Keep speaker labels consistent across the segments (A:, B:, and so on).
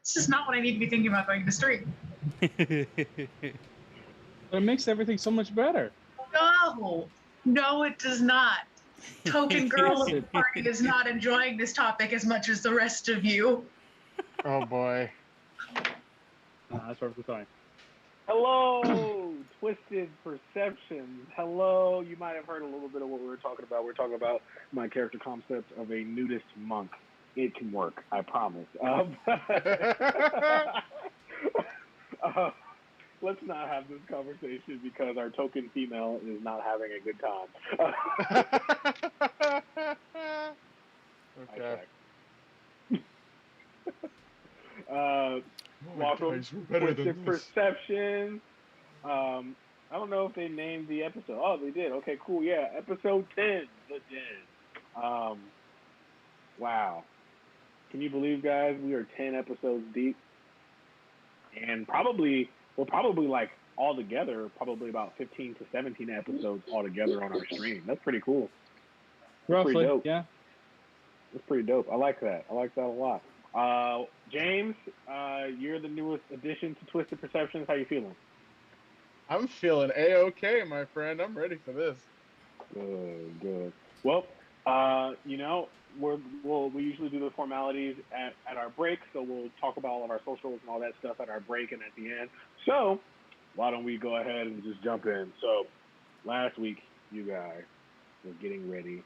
A: This is not what I need to be thinking about going to the street.
B: But it makes everything so much better.
A: No, it does not. Token girl of the party is not enjoying this topic as much as the rest of you.
C: Oh boy.
B: That's perfectly fine.
D: Hello, Twisted Perceptions. Hello, you might have heard a little bit of what we were talking about. We're talking about my character concept of a nudist monk. It can work, I promise. Let's not have this conversation because our token female is not having a good time.
C: Okay.
D: Welcome to Twisted Perceptions. I don't know if they named the episode. Oh, they did. Okay, cool. Yeah, episode 10, The Dead. Wow. Can you believe, guys, we are 10 episodes deep? And we're probably like all together, probably about 15 to 17 episodes all together on our stream. That's pretty cool. That's
B: Roughly,
D: pretty dope.
B: yeah.
D: That's pretty dope. I like that. I like that a lot. James, you're the newest addition to Twisted Perceptions. How you feeling?
C: I'm feeling A-okay, my friend. I'm ready for this.
D: Good. Well, we usually do the formalities at our break, so we'll talk about all of our socials and all that stuff at our break and at the end. So why don't we go ahead and just jump in? So last week, you guys were getting ready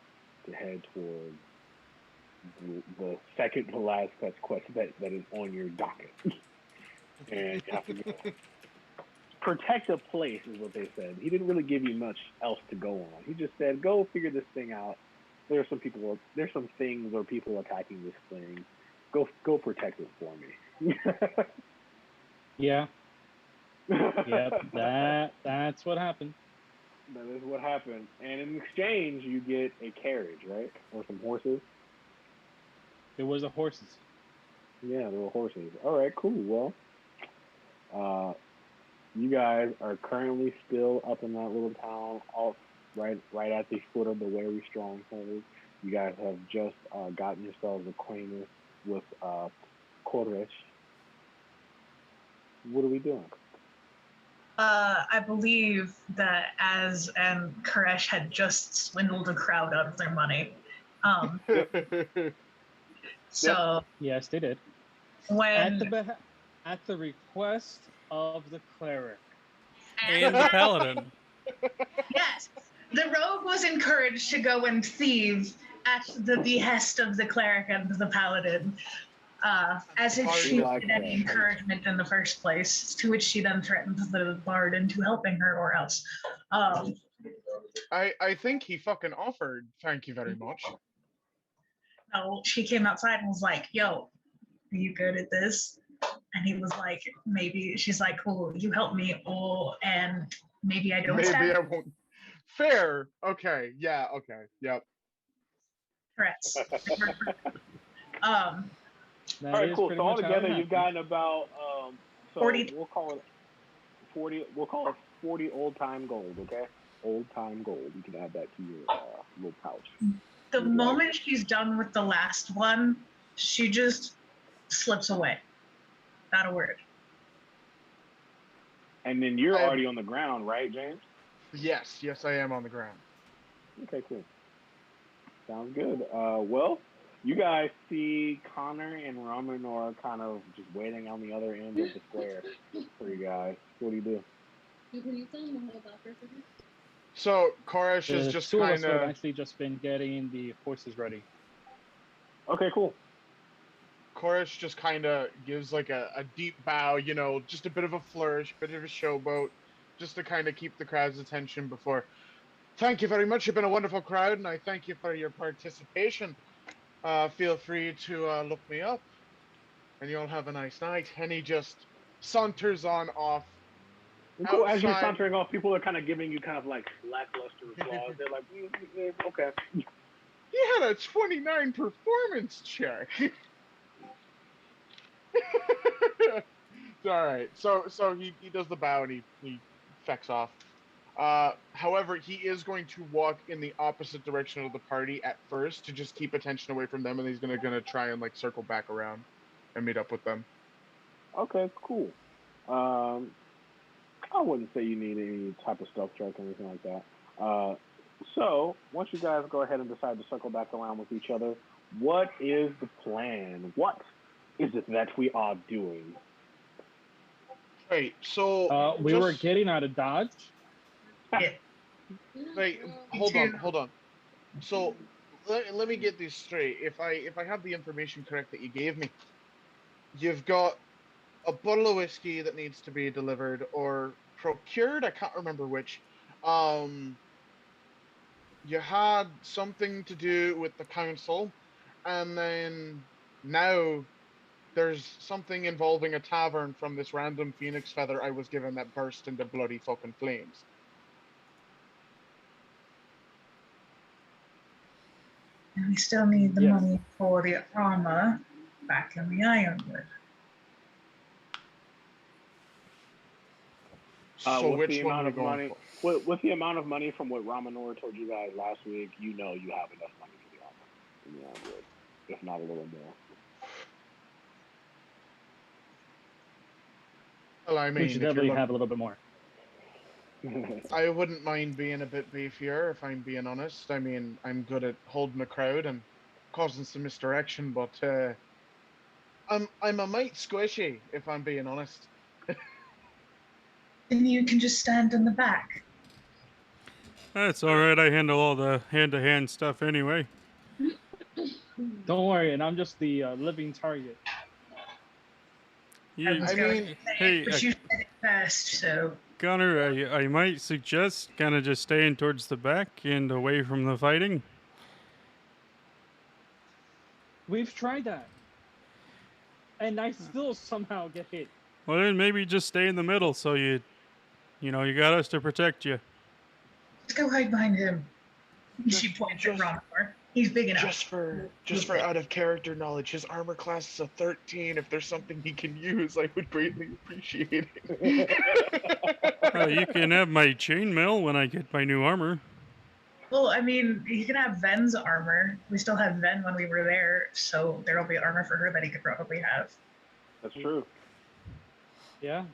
D: to head towards the second to last quest that is on your docket. And you have to go. Protect a place is what they said. He didn't really give you much else to go on. He just said, go figure this thing out. There's some things or people attacking this thing. Go protect it for me.
B: Yeah. Yep. That's what happened.
D: That is what happened. And in exchange, you get a carriage, right? Or some horses.
B: It was the horses.
D: Yeah, there were horses. All right, cool. Well, you guys are currently still up in that little town, off right at the foot of the Wary Stronghold. You guys have just gotten yourselves acquainted with Koresh. What are we doing?
A: I believe that Koresh had just swindled a crowd out of their money. So
B: yes, they did. At the request of the cleric
E: and the paladin.
A: Yes, the rogue was encouraged to go and thieve at the behest of the cleric and the paladin, as if she needed any encouragement in the first place, to which she then threatened the bard into helping her, or else.
C: I think he fucking offered, thank you very much.
A: No, she came outside and was like, yo, are you good at this? And he was like, maybe. She's like, cool, you help me, and maybe I don't.
C: Maybe I won't. Fair. Okay. Yeah. Okay. Yep.
A: Threats.
D: All right, cool. So all together, you've gotten about
A: 40.
D: We'll call it 40. We'll call it 40 old-time gold. Okay, old-time gold. You can add that to your little pouch.
A: The moment she's done with the last one, she just slips away. Not a word.
D: And then you're already on the ground, right, James?
C: Yes, I am on the ground.
D: Okay, cool. Sounds good. Well, you guys see Connor and Roman are kind of just waiting on the other end of the square for you guys. What do you do?
F: Can you tell them the whole background for me?
C: So Koresh is just kind of
B: actually just been getting the horses ready.
D: Okay, cool.
C: Koresh just kind of gives like a deep bow, just a bit of a flourish, bit of a showboat, just to kind of keep the crowd's attention before. Thank you very much. You've been a wonderful crowd, and I thank you for your participation. Feel free to look me up, and you'll have a nice night. And he just saunters on off.
D: Cool. As you're sauntering off, people are kind of giving you kind of like lackluster applause. They're like, okay.
C: He had a 29 performance check. It's all right. So he does the bow and he fecks off. However, he is going to walk in the opposite direction of the party at first to just keep attention away from them, and he's gonna try and like circle back around and meet up with them.
D: Okay, cool. I wouldn't say you need any type of stealth check or anything like that. So once you guys go ahead and decide to circle back around with each other, what is the plan? What is it that we are doing?
C: Right. So
B: We were getting out of Dodge.
A: Yeah.
C: Right. Hold on. So let me get this straight. If I have the information correct that you gave me, you've got a bottle of whiskey that needs to be delivered or procured. I can't remember which. Um, you had something to do with the council, and then now there's something involving a tavern from this random phoenix feather I was given that burst into bloody fucking flames.
A: And we still need the
B: Yes.
A: money for the armor back in the Ironwood.
C: So
D: With the
C: which one
D: amount
C: are we
D: of
C: going
D: money,
C: for?
D: with the amount of money from what Ramanor told you guys last week, you know you have enough money for the armor in the Ironwood, if not a little more.
C: Well, I mean,
B: We should
C: if you're
B: definitely have a
C: looking,
B: little bit more.
C: I wouldn't mind being a bit beefier if I'm being honest. I mean, I'm good at holding a crowd and causing some misdirection, but I'm a mite squishy if I'm being honest.
A: Then you can just stand in the back.
E: That's all right. I handle all the hand-to-hand stuff anyway.
B: Don't worry, and I'm just the living target.
A: I
E: You,
A: was
C: I
A: going
C: mean,
A: to say
E: hey,
A: it, but you said it first, so
E: Connor, I might suggest kind of just staying towards the back and away from the fighting.
B: We've tried that, and I still somehow get hit.
E: Well, then maybe just stay in the middle so you got us to protect you.
A: let's go hide behind him.
C: Just-
A: She points
C: just-
A: at Romar. He's big enough.
C: just for out of character knowledge, his armor class is a 13. If there's something he can use, I would greatly appreciate it.
E: You can have my chainmail when I get my new armor.
A: Well, I mean, he can have Ven's armor. We still had Ven when we were there, so there'll be armor for her that he could probably have.
D: That's true.
B: Yeah.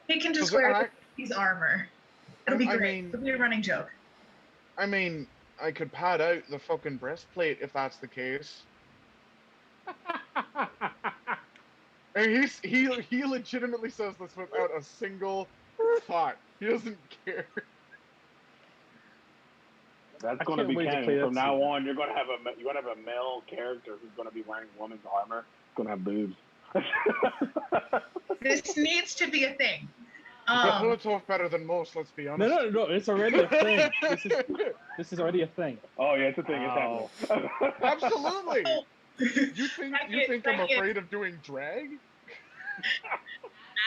A: He can just
C: So
A: wear his armor. It'll be
C: I
A: great.
C: mean-
A: It'll be a running joke.
C: I mean, I could pad out the fucking breastplate if that's the case. And he legitimately says this without a single thought. He doesn't care.
D: That's
B: I
D: going to
B: can't
D: be
B: wait to
D: canon
B: play
D: from
B: that
D: now
B: scene.
D: on. You're going to have a male character who's going to be wearing woman's armor. Going to have boobs.
A: This needs to be a thing.
C: But pull it off better than most, let's be honest.
B: No. It's already a thing. This is already a thing.
D: Oh yeah, it's a thing.
B: Wow.
D: It's happening.
C: Absolutely.
A: Oh.
C: You think I'm afraid of doing drag?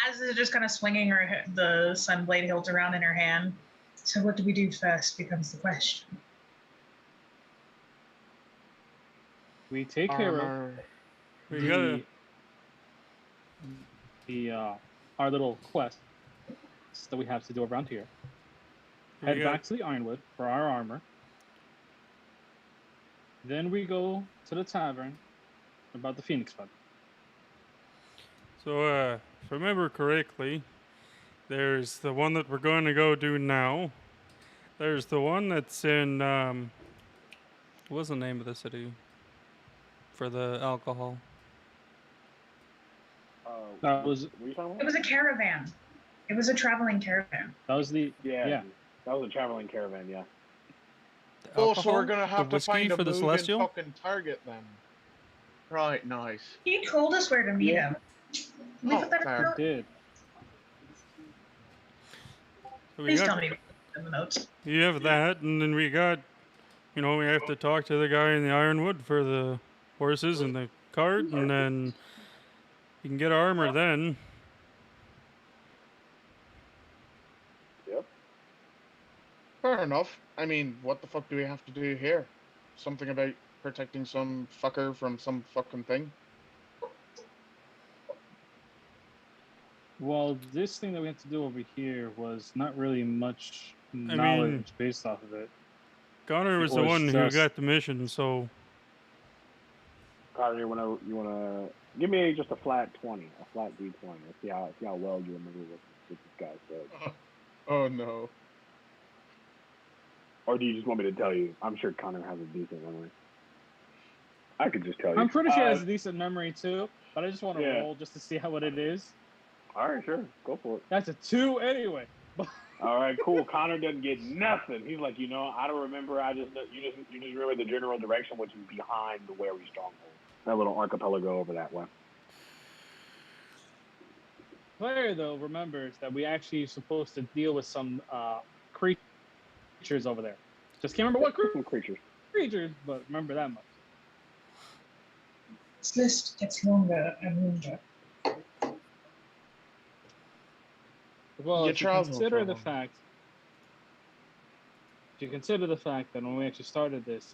A: Az is just kind of swinging the sunblade hilt around in her hand. So what do we do first becomes the question.
B: We take care of
C: Armor.
E: We gotta.
B: our little quest that we have to do around here. Head back to the Ironwood for our armor. Then we go to the tavern about the Phoenix Feather.
E: So, if I remember correctly, there's the one that we're going to go do now. There's the one that's in, what was the name of the city for the alcohol?
B: That was
D: What are you talking
A: It
D: about?
A: was a caravan. It was a traveling caravan.
B: yeah.
D: That was a traveling caravan. Yeah.
E: The
C: Oh, so
E: alcohol?
C: we're gonna have
E: The
C: to
E: whiskey
C: find a
E: for the
C: moving
E: Celestial?
C: fucking target then. Right, nice.
A: He told us where to meet him. Can we
C: Oh,
A: put that in
C: fair.
A: the note?
B: Did.
E: So we
A: Please
E: got,
A: tell me in the notes.
E: you have that, and then we got, we have to talk to the guy in the Ironwood for the horses and the cart, and then you can get armor then.
D: Yep.
C: Fair enough. I mean, what the fuck do we have to do here? Something about protecting some fucker from some fucking thing?
B: Well, this thing that we had to do over here was not really much
E: mean-
B: knowledge based off of it.
E: Connor
B: It
E: was the
B: was
E: one who
B: just-
E: got the mission, so
D: Carter, you wanna give me just a flat 20, a flat D20. Let's see how well you remember what this guy said.
C: Oh no.
D: Or do you just want me to tell you? I'm sure Connor has a decent memory. I could just tell you.
B: I'm pretty sure he has a decent memory too, but I just want to roll just to see how what it is.
D: All right, sure, go for it.
B: That's a 2 anyway.
D: All right, cool. Connor doesn't get nothing. He's like, I don't remember. You just remember the general direction, which is behind the Wary Stronghold. That little archipelago over that way.
B: Player though remembers that we actually supposed to deal with some creatures over there. Just can't remember what creatures, but remember that much.
A: This list gets longer and longer.
B: Well, if you consider the fact that when we actually started this,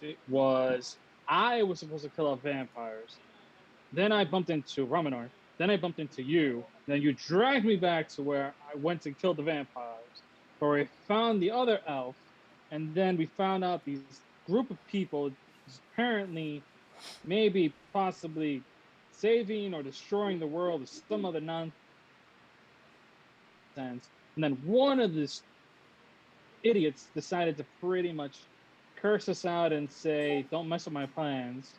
B: I was supposed to kill off vampires. Then I bumped into Ramanor. Then I bumped into you. Then you dragged me back to where I went to kill the vampires, where we found the other elf, and then we found out these group of people apparently, maybe, possibly saving or destroying the world or some other nonsense. And then one of these idiots decided to pretty much curse us out and say, "Don't mess with my plans."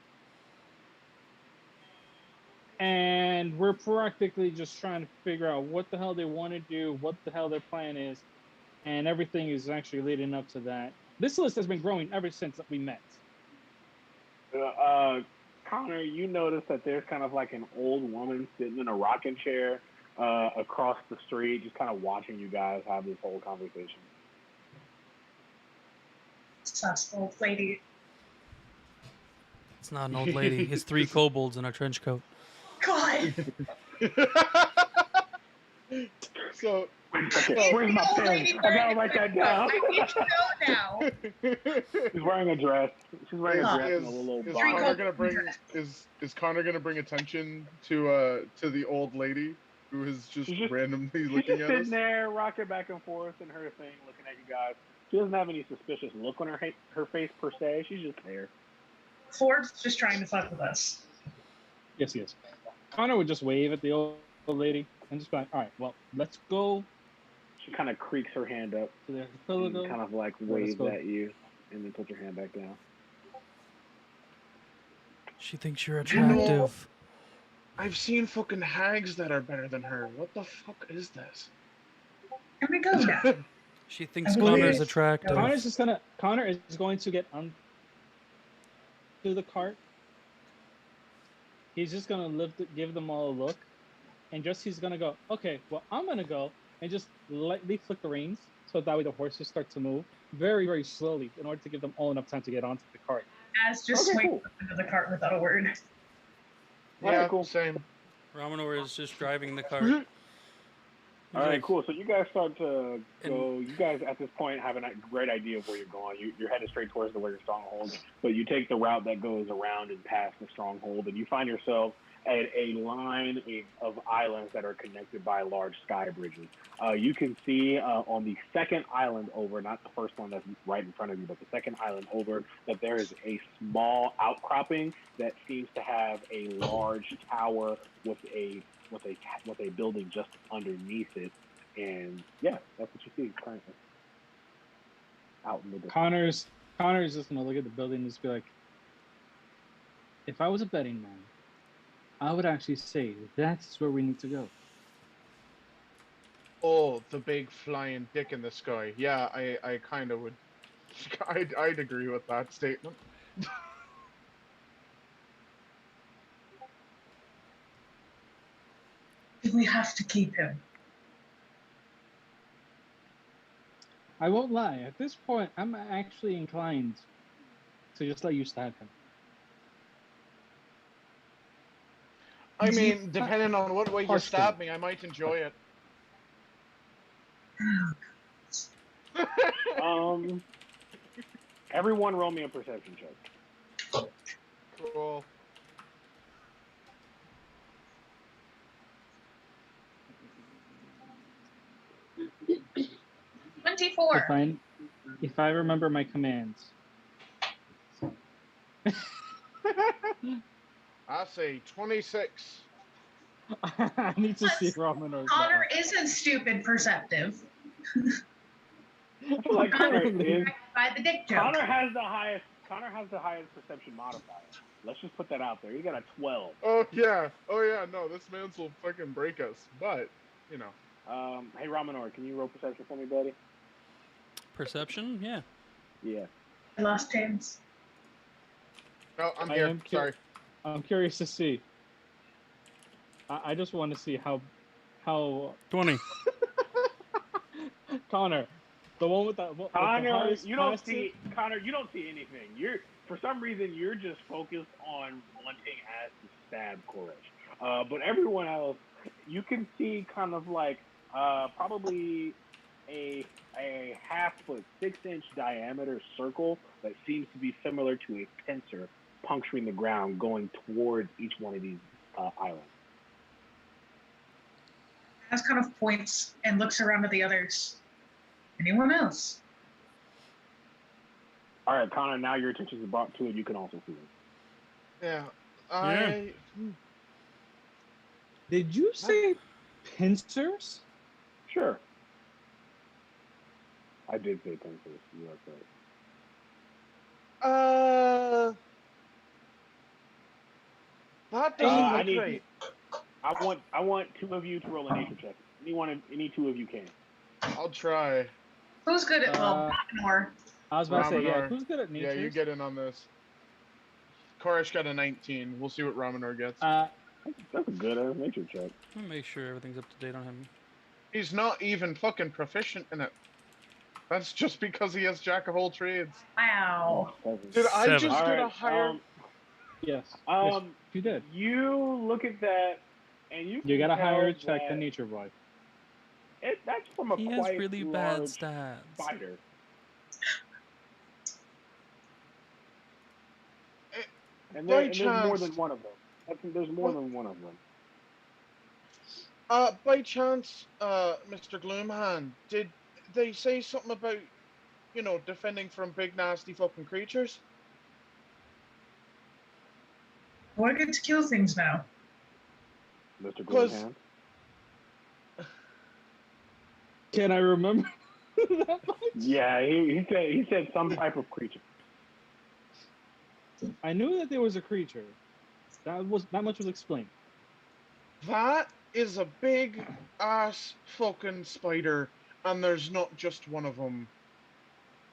B: And we're practically just trying to figure out what the hell they want to do, what the hell their plan is, and everything is actually leading up to that. This list has been growing ever since we met.
D: Connor, you notice that there's kind of like an old woman sitting in a rocking chair across the street, just kind of watching you guys have this whole conversation.
A: Sus old lady.
G: It's not an old lady. It's 3 kobolds in a trench coat.
A: God!
C: So,
D: where's my pen? I gotta write that down.
A: I need to know now.
D: She's wearing a dress. She's wearing a dress and a little
C: is
D: bonnet.
C: Connor gonna bring attention to the old lady who is just randomly looking at us?
D: She's sitting there, rocking back and forth in her thing, looking at you guys. She doesn't have any suspicious look on her face per se. She's just there.
A: Ford's just trying to fuck with us.
B: Yes. Connor would just wave at the old lady and just be like, "All right, well, let's go."
D: She kind of creaks her hand up and kind of like waves at you and then puts her hand back down.
G: She thinks you're attractive.
C: I've seen fucking hags that are better than her. What the fuck is this?
A: Here we go now.
G: She thinks Connor's attractive.
B: Connor is going to get onto the cart. He's just gonna give them all a look, and he's gonna go, "Okay, well, I'm gonna go," and just lightly flick the reins so that way the horses start to move very, very slowly in order to give them all enough time to get onto the cart.
A: As just swings up into the cart without a word.
C: Yeah, cool. Same.
G: Ramanor is just driving the cart.
D: All right, cool. So you guys start to go. You guys at this point have a great idea of where you're going. You're headed straight towards the Warrior Stronghold, but you take the route that goes around and past the stronghold, and you find yourself at a line of islands that are connected by large sky bridges. You can see on the second island over, not the first one that's right in front of you, but the second island over, that there is a small outcropping that seems to have a large tower with a building just underneath it, and yeah, that's what you see currently out in the distance.
B: Connor's just gonna look at the building and just be like, "If I was a betting man, I would actually say that's where we need to go."
C: Oh, the big flying dick in the sky. Yeah, I kind of would. I'd agree with that statement.
A: We have to keep him.
B: I won't lie. At this point, I'm actually inclined to just let you stab him.
C: I mean, depending on what way you stab me, I might enjoy it.
D: Everyone roll me a perception check.
C: Cool.
B: If I remember my commands.
C: I say 26.
B: I need to see Romanor's
A: Connor isn't stupid perceptive.
D: I feel like Connor is.
A: By the dick joke.
D: Connor has the highest. Connor has the highest perception modifier. Let's just put that out there. He got a 12.
C: Oh yeah. Oh yeah. No, this man's will fucking break us. But you know.
D: Hey Ramanor, can you roll perception for me, buddy?
G: Perception? Yeah.
D: Yeah.
A: I lost James.
C: No, I'm
B: I
C: here.
B: am
C: Sorry.
B: I'm curious to see. I just want to see how
E: 20.
B: Connor, the one with the
D: Connor,
B: highest
D: you don't
B: passive-
D: see Connor. You don't see anything. You're for some reason you're just focused on wanting as to stab Koresh. But everyone else, you can see kind of like probably a half foot, 6-inch diameter circle that seems to be similar to a pincer puncturing the ground, going towards each one of these islands.
A: As kind of points and looks around at the others. Anyone else?
D: All right, Connor. Now your attention is brought to it. You can also see it.
C: Yeah.
B: Did you say pincers?
D: Sure. I did say pincers. You are correct.
C: That doesn't
D: I
C: look
D: need-
C: right.
D: I want two of you to roll a nature check. Any two of you can.
C: I'll try.
A: Who's good at more?
B: I was about to say, yeah.
C: Ramanor.
B: Who's good at nature?
C: Yeah, you get in on this. Koresh got a 19. We'll see what Ramanor gets.
D: That's a good nature check.
G: Let me make sure everything's up to date on him.
C: He's not even fucking proficient in it. That's just because he has jack of all trades.
A: Wow.
C: Did I
E: 7.
C: just
D: All
C: get a
D: right,
C: higher?
B: Yes. Yes,
D: Um,
B: you did.
D: you look at that, and you
B: You got a
D: can
B: higher
D: tell
B: check
D: that
B: than Nature Boy.
D: That's from a
G: He has
D: quite
G: really
D: large
G: bad stats.
D: spider. And there's more than one of them. There's more than one of them.
C: By chance, Mr. Gloomhand, did they say something about, defending from big nasty fucking creatures?
A: I get to kill things now.
D: Mr.
C: Because-
D: Gloomhand.
B: Can I remember that much?
D: Yeah, he said some type of creature.
B: I knew that there was a creature. That much was explained.
C: That is a big ass fucking spider, and there's not just one of them.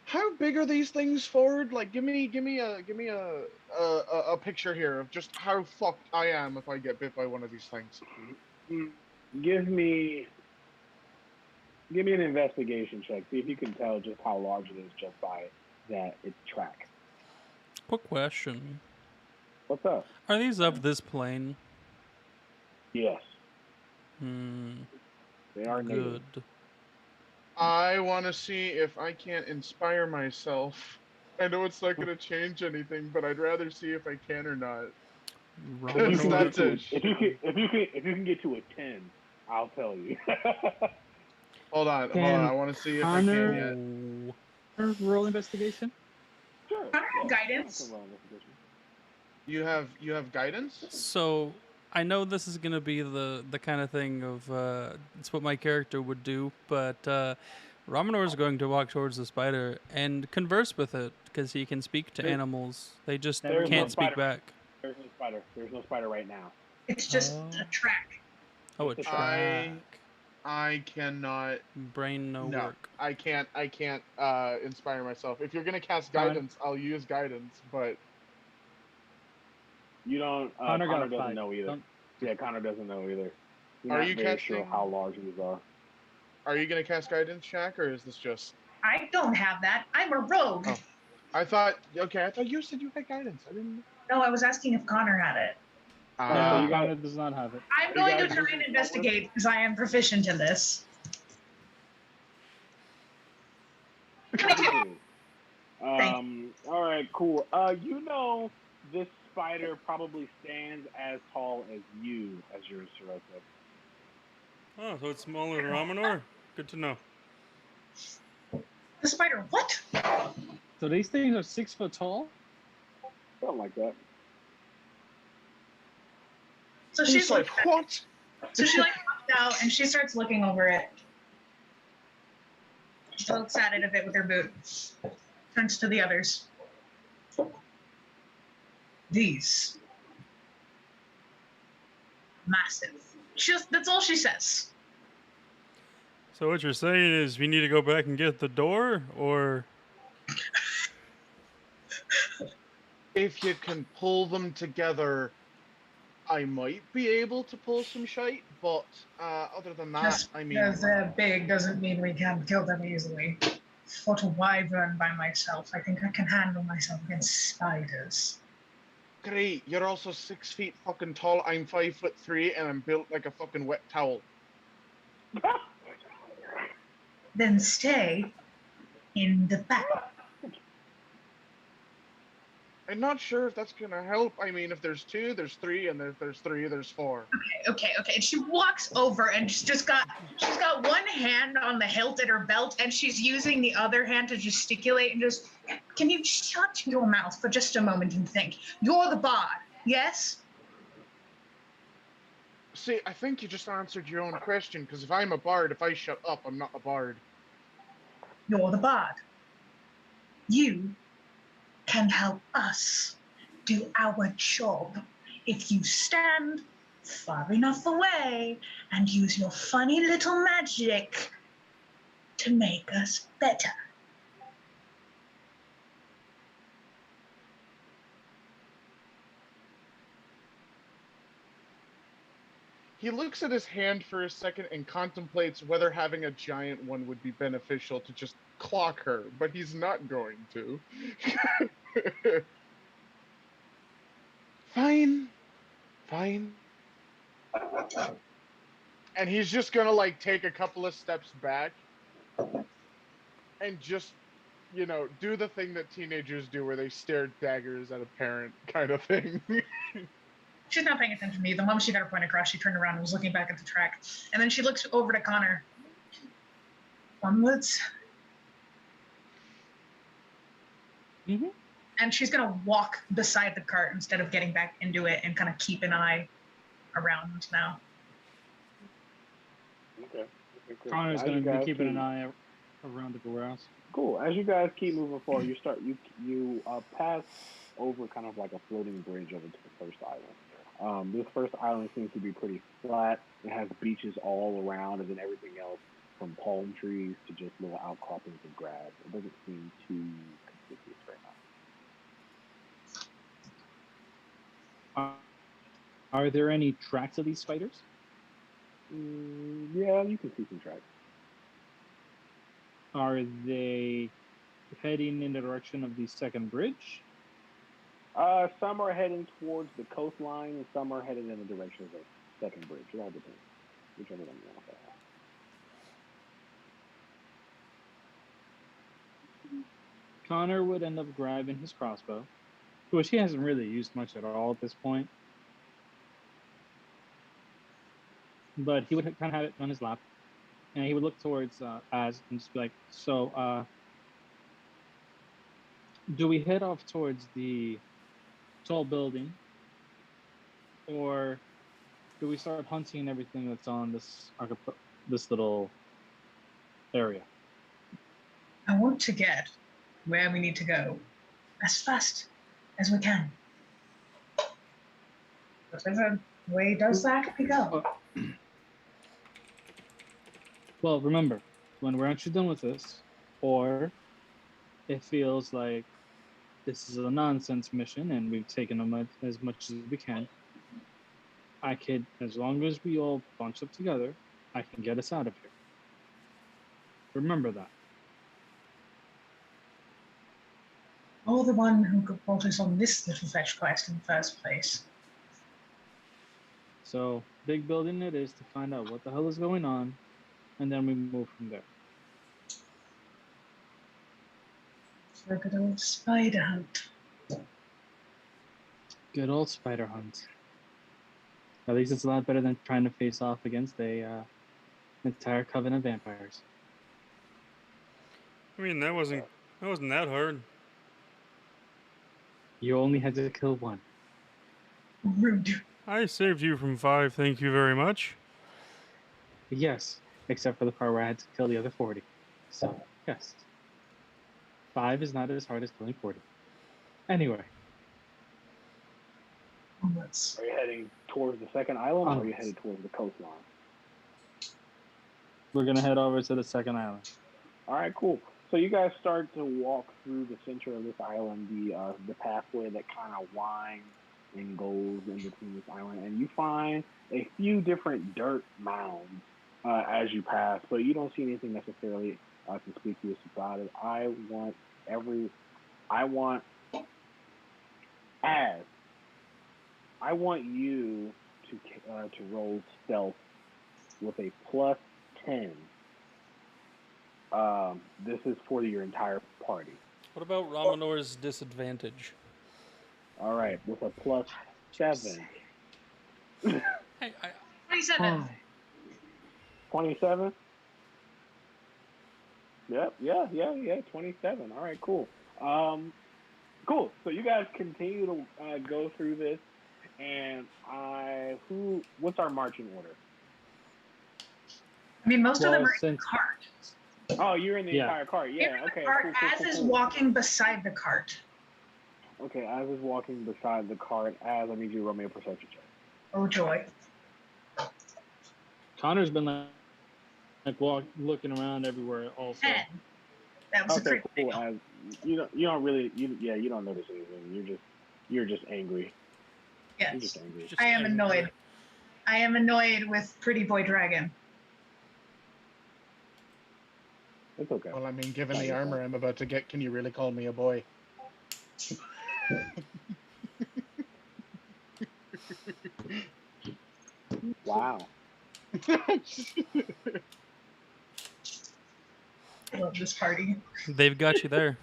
C: How big are these things, Ford? Like, give me a picture here of just how fucked I am if I get bit by one of these things.
D: Give me an investigation check. See if you can tell just how large it is just by its track.
G: Quick question.
D: What's up?
G: Are these of this plane?
D: Yes,
G: They
D: are native.
G: good.
C: I want to see if I can't inspire myself. I know it's not going to change anything, but I'd rather see if I can or not.
D: If you, can
G: Ramanor,
D: get to a, if you can get to a 10, I'll tell you.
C: Hold on. I want to see if I can yet.
B: Roll investigation.
D: Sure.
A: Guidance.
C: You have guidance?
G: So I know this is gonna be the kind of thing of it's what my character would do, but Ramanor is going to walk towards the spider and converse with it because he can speak to animals. They just
D: There's
G: can't
D: no
G: speak
D: spider.
G: back.
D: There's no spider. There's no spider right now.
A: It's just a track.
G: Oh, a track.
C: I cannot.
G: Brain no work.
C: I can't inspire myself. If you're gonna cast guidance, I'll use guidance, but
D: You don't.
B: Connor got a
D: doesn't
B: 5.
D: know either.
B: Don't-
D: Yeah, Connor doesn't know either. He's
C: Are
D: not
C: you
D: very
C: casting-
D: sure how large these are.
C: are you gonna cast guidance, Shaq, or is this just?
A: I don't have that. I'm a rogue.
C: Oh. I thought you said you had guidance. I didn't.
A: No, I was asking if Connor had it.
B: No,
D: you got-
B: Connor does not have it.
A: I'm
D: You
A: going to
D: guys
A: try
D: using
A: and investigate because I am proficient in this.
D: All right, cool. This spider probably stands as tall as you, as yours, Sirocco.
E: Oh, so it's smaller than Ramanor? Good to know.
A: The spider, what?
B: So these things are 6 foot tall.
D: Something like that.
A: So
C: He's
A: she's
C: like, what?
A: So she like pops out and she starts looking over it. She looks at it a bit with her boot. Turns to the others. These. Massive. That's all she says.
E: So what you're saying is we need to go back and get the door, or
C: If you can pull them together, I might be able to pull some shite, but other than that,
A: Just
C: I mean,
A: because they're big doesn't mean we can't kill them easily. Fought a wyvern by myself. I think I can handle myself against spiders.
C: great. You're also 6 feet fucking tall. I'm 5'3", and I'm built like a fucking wet towel.
A: Then stay in the back.
C: I'm not sure if that's gonna help. I mean, if there's 2, there's 3, and if there's 3, there's 4.
A: Okay. And she walks over and she's got one hand on the hilt at her belt and she's using the other hand to gesticulate and just, can you shut your mouth for just a moment and think? You're the bard, yes?
C: See, I think you just answered your own question, because if I'm a bard, if I shut up, I'm not a bard.
A: You're the bard. You can help us do our job if you stand far enough away and use your funny little magic to make us better.
C: He looks at his hand for a second and contemplates whether having a giant one would be beneficial to just clock her, but he's not going to. Fine. And he's just gonna like take a couple of steps back and just, do the thing that teenagers do where they stare daggers at a parent kind of thing.
A: She's not paying attention to me. The moment she got her point across, she turned around and was looking back at the track. And then she looks over to Connor. Onwards.
B: Mm-hmm.
A: And she's going to walk beside the cart instead of getting back into it and kind of keep an eye around now.
D: Okay.
B: Connor's
D: As
B: going
D: you
B: to be
D: guys
B: keeping
D: keep-
B: an eye around the warehouse.
D: Cool. As you guys keep moving forward, you pass over kind of like a floating bridge over to the first island. This first island seems to be pretty flat. It has beaches all around, and then everything else from palm trees to just little outcroppings of grass. It doesn't seem too conspicuous right now.
B: Are there any tracks of these spiders?
D: Yeah, you can see some tracks.
B: Are they heading in the direction of the second bridge?
D: Some are heading towards the coastline, and some are headed in the direction of the second bridge. It all depends. Whichever one you want to have.
B: Connor would end up grabbing his crossbow, which he hasn't really used much at all at this point. But he would kind of have it on his lap, and he would look towards Az and just be like, so, do we head off towards the tall building, or do we start hunting everything that's on this little area?
A: I want to get where we need to go as fast as we can. Whatever way does that, we go.
B: Well, remember, when we're actually done with this, or it feels like this is a nonsense mission and we've taken as much as we can, I could, as long as we all bunch up together, I can get us out of here. Remember that.
A: You're the one who could put us on this little fetch quest in the first place.
B: So, big building it is to find out what the hell is going on, and then we move from there.
A: For a good old spider hunt.
B: Good old spider hunt. At least it's a lot better than trying to face off against an entire coven of vampires.
E: I mean that wasn't that hard.
B: You only had to kill one.
A: Rude.
E: I saved you from 5, thank you very much.
B: Yes, except for the part where I had to kill the other 40. So, yes. 5 is not as hard as killing 40. Anyway.
D: Are you heading towards the second island, or are you heading towards the coastline?
B: We're going to head over to the second island.
D: All right, cool. So you guys start to walk through the center of this island, the pathway that kind of winds and goes in between this island, and you find a few different dirt mounds as you pass, but you don't see anything necessarily conspicuous about it. I want you to roll stealth with a +10. This is for your entire party.
G: What about Ramanor's disadvantage?
D: All right, with a +7.
G: Hey,
A: 27.
D: 27? Yep, yeah, 27. All right, cool. Cool. So you guys continue to go through this, and what's our marching order?
A: I mean, most of them are in the cart.
D: Oh, you're in the entire cart. Yeah, okay.
A: Cart, cool. Is walking beside the cart.
D: Okay, Az is walking beside the cart. Az, I need you to roll me a perception check.
A: Oh, joy.
B: Connor's been looking around everywhere also.
A: 10. That was
D: okay,
A: a pretty
D: cool. Az, you don't notice anything. You're just angry.
A: Yes.
D: You're just angry.
A: I am annoyed. I am annoyed with Pretty Boy Dragon.
D: It's okay.
C: Well, I mean, given the armor I'm about to get, can you really call me a boy?
D: Wow.
A: I love this party.
G: They've got you there.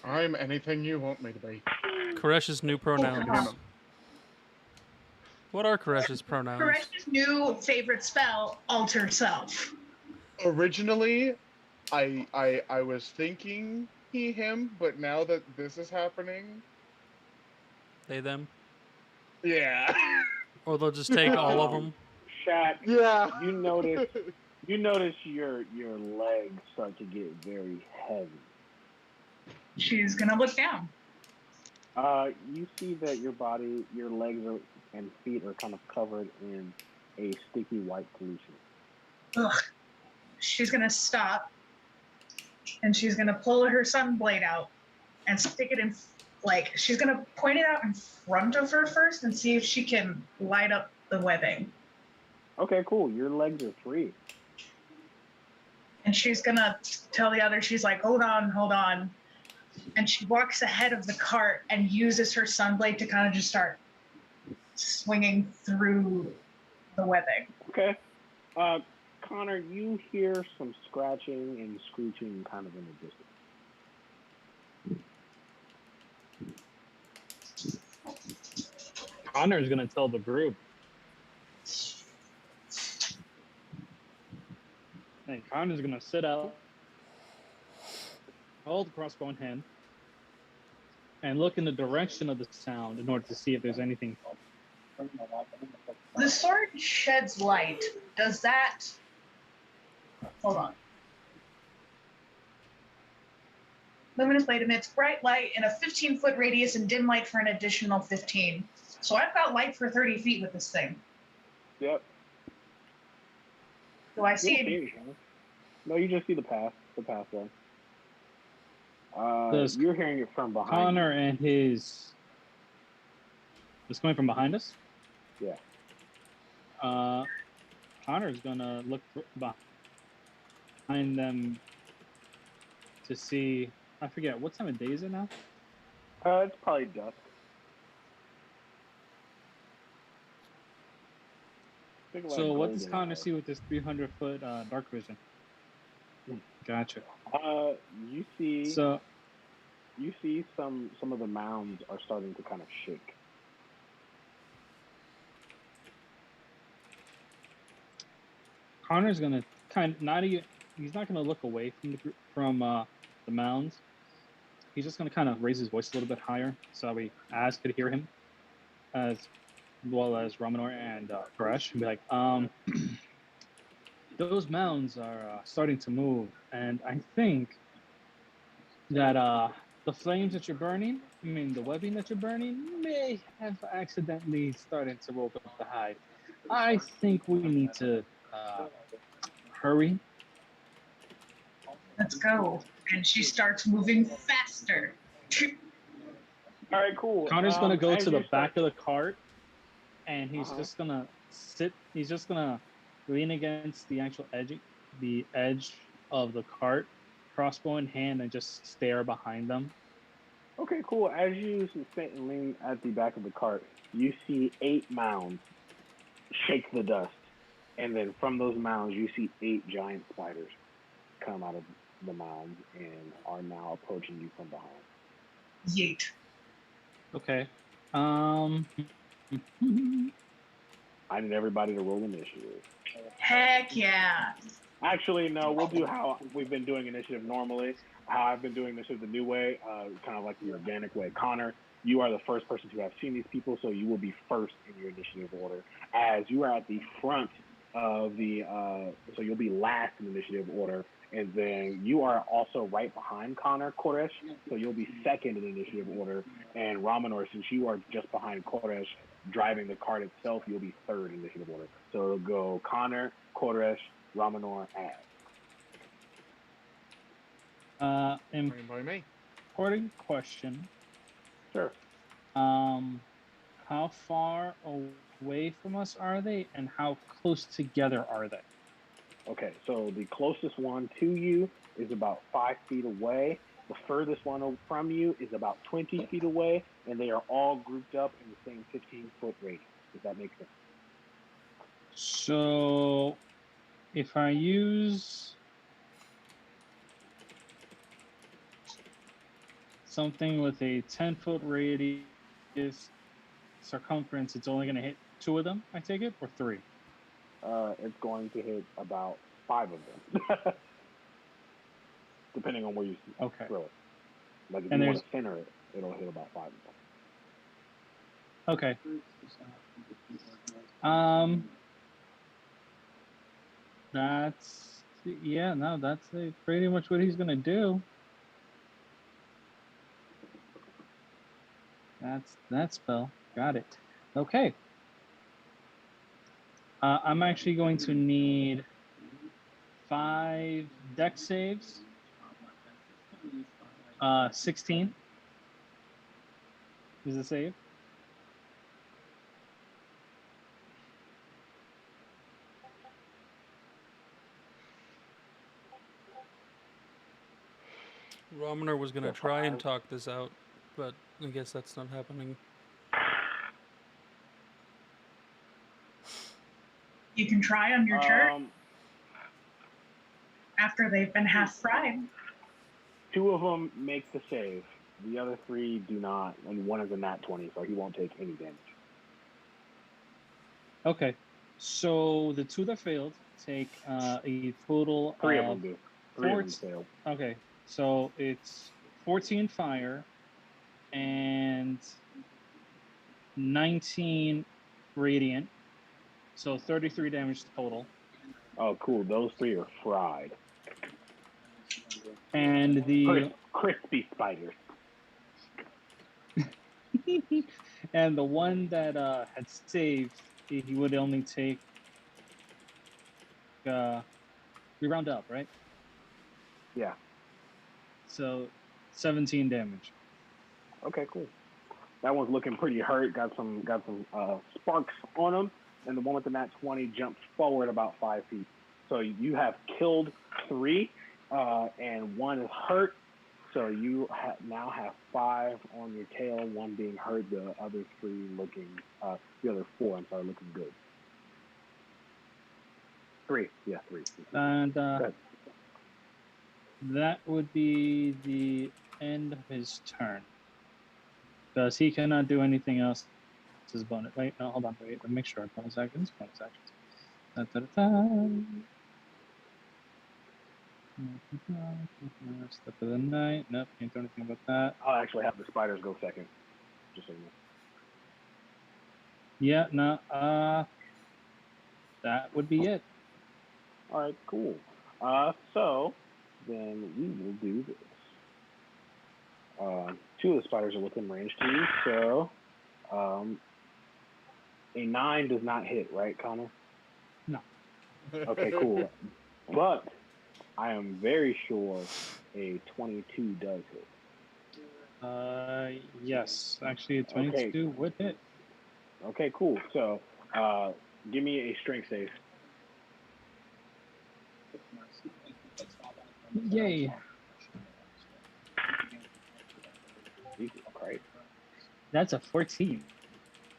C: I'm anything you want me to be.
G: Koresh's new pronouns.
A: Oh,
G: What are Koresh's pronouns?
A: Koresh's new favorite spell, Alter Self.
C: Originally, I was thinking he, him, but now that this is happening...
G: They, them?
C: Yeah.
G: Or they'll just take all of them?
D: Shaq,
C: yeah.
D: you notice your legs start to get very heavy.
A: She's gonna look down.
D: You see that your legs and feet are kind of covered in a sticky white solution.
A: Ugh. She's gonna stop, and she's gonna pull her sunblade out and stick it in, she's gonna point it out in front of her first and see if she can light up the webbing.
D: Okay, cool. Your legs are free.
A: And she's gonna tell the other, she's like, hold on. And she walks ahead of the cart and uses her sunblade to kind of just start swinging through the webbing.
D: Okay. Connor, you hear some scratching and screeching kind of in the distance.
B: Connor's gonna tell the group. And Connor's gonna sit out, hold the crossbow in hand, and look in the direction of the sound in order to see if there's anything.
A: The sword sheds light. Does that... Hold on. Luminous blade emits bright light in a 15-foot radius and dim light for an additional 15. So I've got light for 30 feet with this thing.
D: Yep.
A: Do I see it?
D: No, you just see the pathway. You're hearing it from behind.
B: Connor and his... It's coming from behind us?
D: Yeah.
B: Connor's gonna look behind them to see... I forget, what time of day is it now?
D: It's probably dusk.
B: So what does Connor see with this 300-foot dark vision? Gotcha.
D: You see some of the mounds are starting to kind of shake.
B: Connor's gonna he's not gonna look away from the mounds. he's just gonna kind of raise his voice a little bit higher so we Az could hear him, as well as Ramanor and Koresh, and be like, those mounds are starting to move, and I think that the flames that you're burning, I mean the webbing that you're burning, may have accidentally started to rope up the hide. I think we need to hurry.
A: Let's go. And she starts moving faster.
D: All right, cool.
B: Connor's gonna go
D: as
B: to the
D: you
B: back
D: start-
B: of the cart, and he's just gonna sit. He's just gonna lean against the actual edge of the cart, crossbow in hand, and just stare behind them.
D: Okay, cool. As you sit and lean at the back of the cart, you see 8 mounds shake the dust, and then from those mounds, you see 8 giant spiders come out of the mounds and are now approaching you from behind.
A: Yeet.
B: Okay.
D: I need everybody to roll initiative.
A: Heck yeah.
D: Actually, no, we'll do how we've been doing initiative normally. How I've been doing initiative the new way, kind of like the organic way. Connor, you are the first person to have seen these people, so you will be first in your initiative order. As you are at the front of the, so you'll be last in initiative order, and then you are also right behind Connor, Koresh, so you'll be second in initiative order. And Ramanor, since you are just behind Koresh, driving the cart itself, you'll be third in initiative order. So it'll go Connor, Koresh, Ramanor, Az.
C: Fine by me.
B: Important question.
D: Sure.
B: How far away from us are they, and how close together are they?
D: Okay, so the closest one to you is about 5 feet away. The furthest one from you is about 20 feet away, and they are all grouped up in the same 15-foot radius. Does that make sense?
B: So, if I use something with a 10-foot radius circumference, it's only going to hit 2 of them, I take it, or 3?
D: It's going to hit about 5 of them, depending on where you throw it. Like if you want to center it, it'll hit about 5 of them.
B: Okay. That's pretty much what he's gonna do. That's that spell. Got it. Okay. I'm actually going to need 5 dex saves. 16 is the save.
G: Romaner was going to try and talk this out, but I guess that's not happening.
A: You can try on your turn after they've been half fried.
D: 2 of them make the save. The other 3 do not, and one is a nat 20, so he won't take any damage.
B: Okay. So the 2 that failed take a total
D: 3 of them do. 3 of them
B: 14
D: fail.
B: Okay. So it's 14 fire and 19 radiant. So 33 damage total.
D: Oh, cool. Those 3 are fried.
B: And the
D: crispy spiders.
B: and the one that had saved, he would only take we round up, right?
D: Yeah.
B: So 17 damage.
D: Okay, cool. That one's looking pretty hurt. Got some sparks on him, and the one with the nat 20 jumps forward about 5 feet. So you have killed 3, and 1 is hurt. So you now have 5 on your tail, 1 being hurt, the other 3 looking, the other 4, I'm sorry, looking good. 3, yeah, 3.
B: And that would be the end of his turn. Because he cannot do anything else. His bonus. Wait, no, hold on. Wait, let me make sure. Bonus actions. Da, da, da, da. Step of the night. Nope, can't do anything about that.
D: I'll actually have the spiders go second. Just so you know.
B: Yeah, no. That would be it.
D: All right, cool. So then we will do this. Two of the spiders are within range to you, so a 9 does not hit, right, Connor?
B: No.
D: Okay, cool. But I am very sure a 22 does hit.
B: Yes. Actually, a 22 would hit.
D: Okay, cool. So, give me a strength save.
B: Yay.
D: Jesus Christ.
B: That's a 14.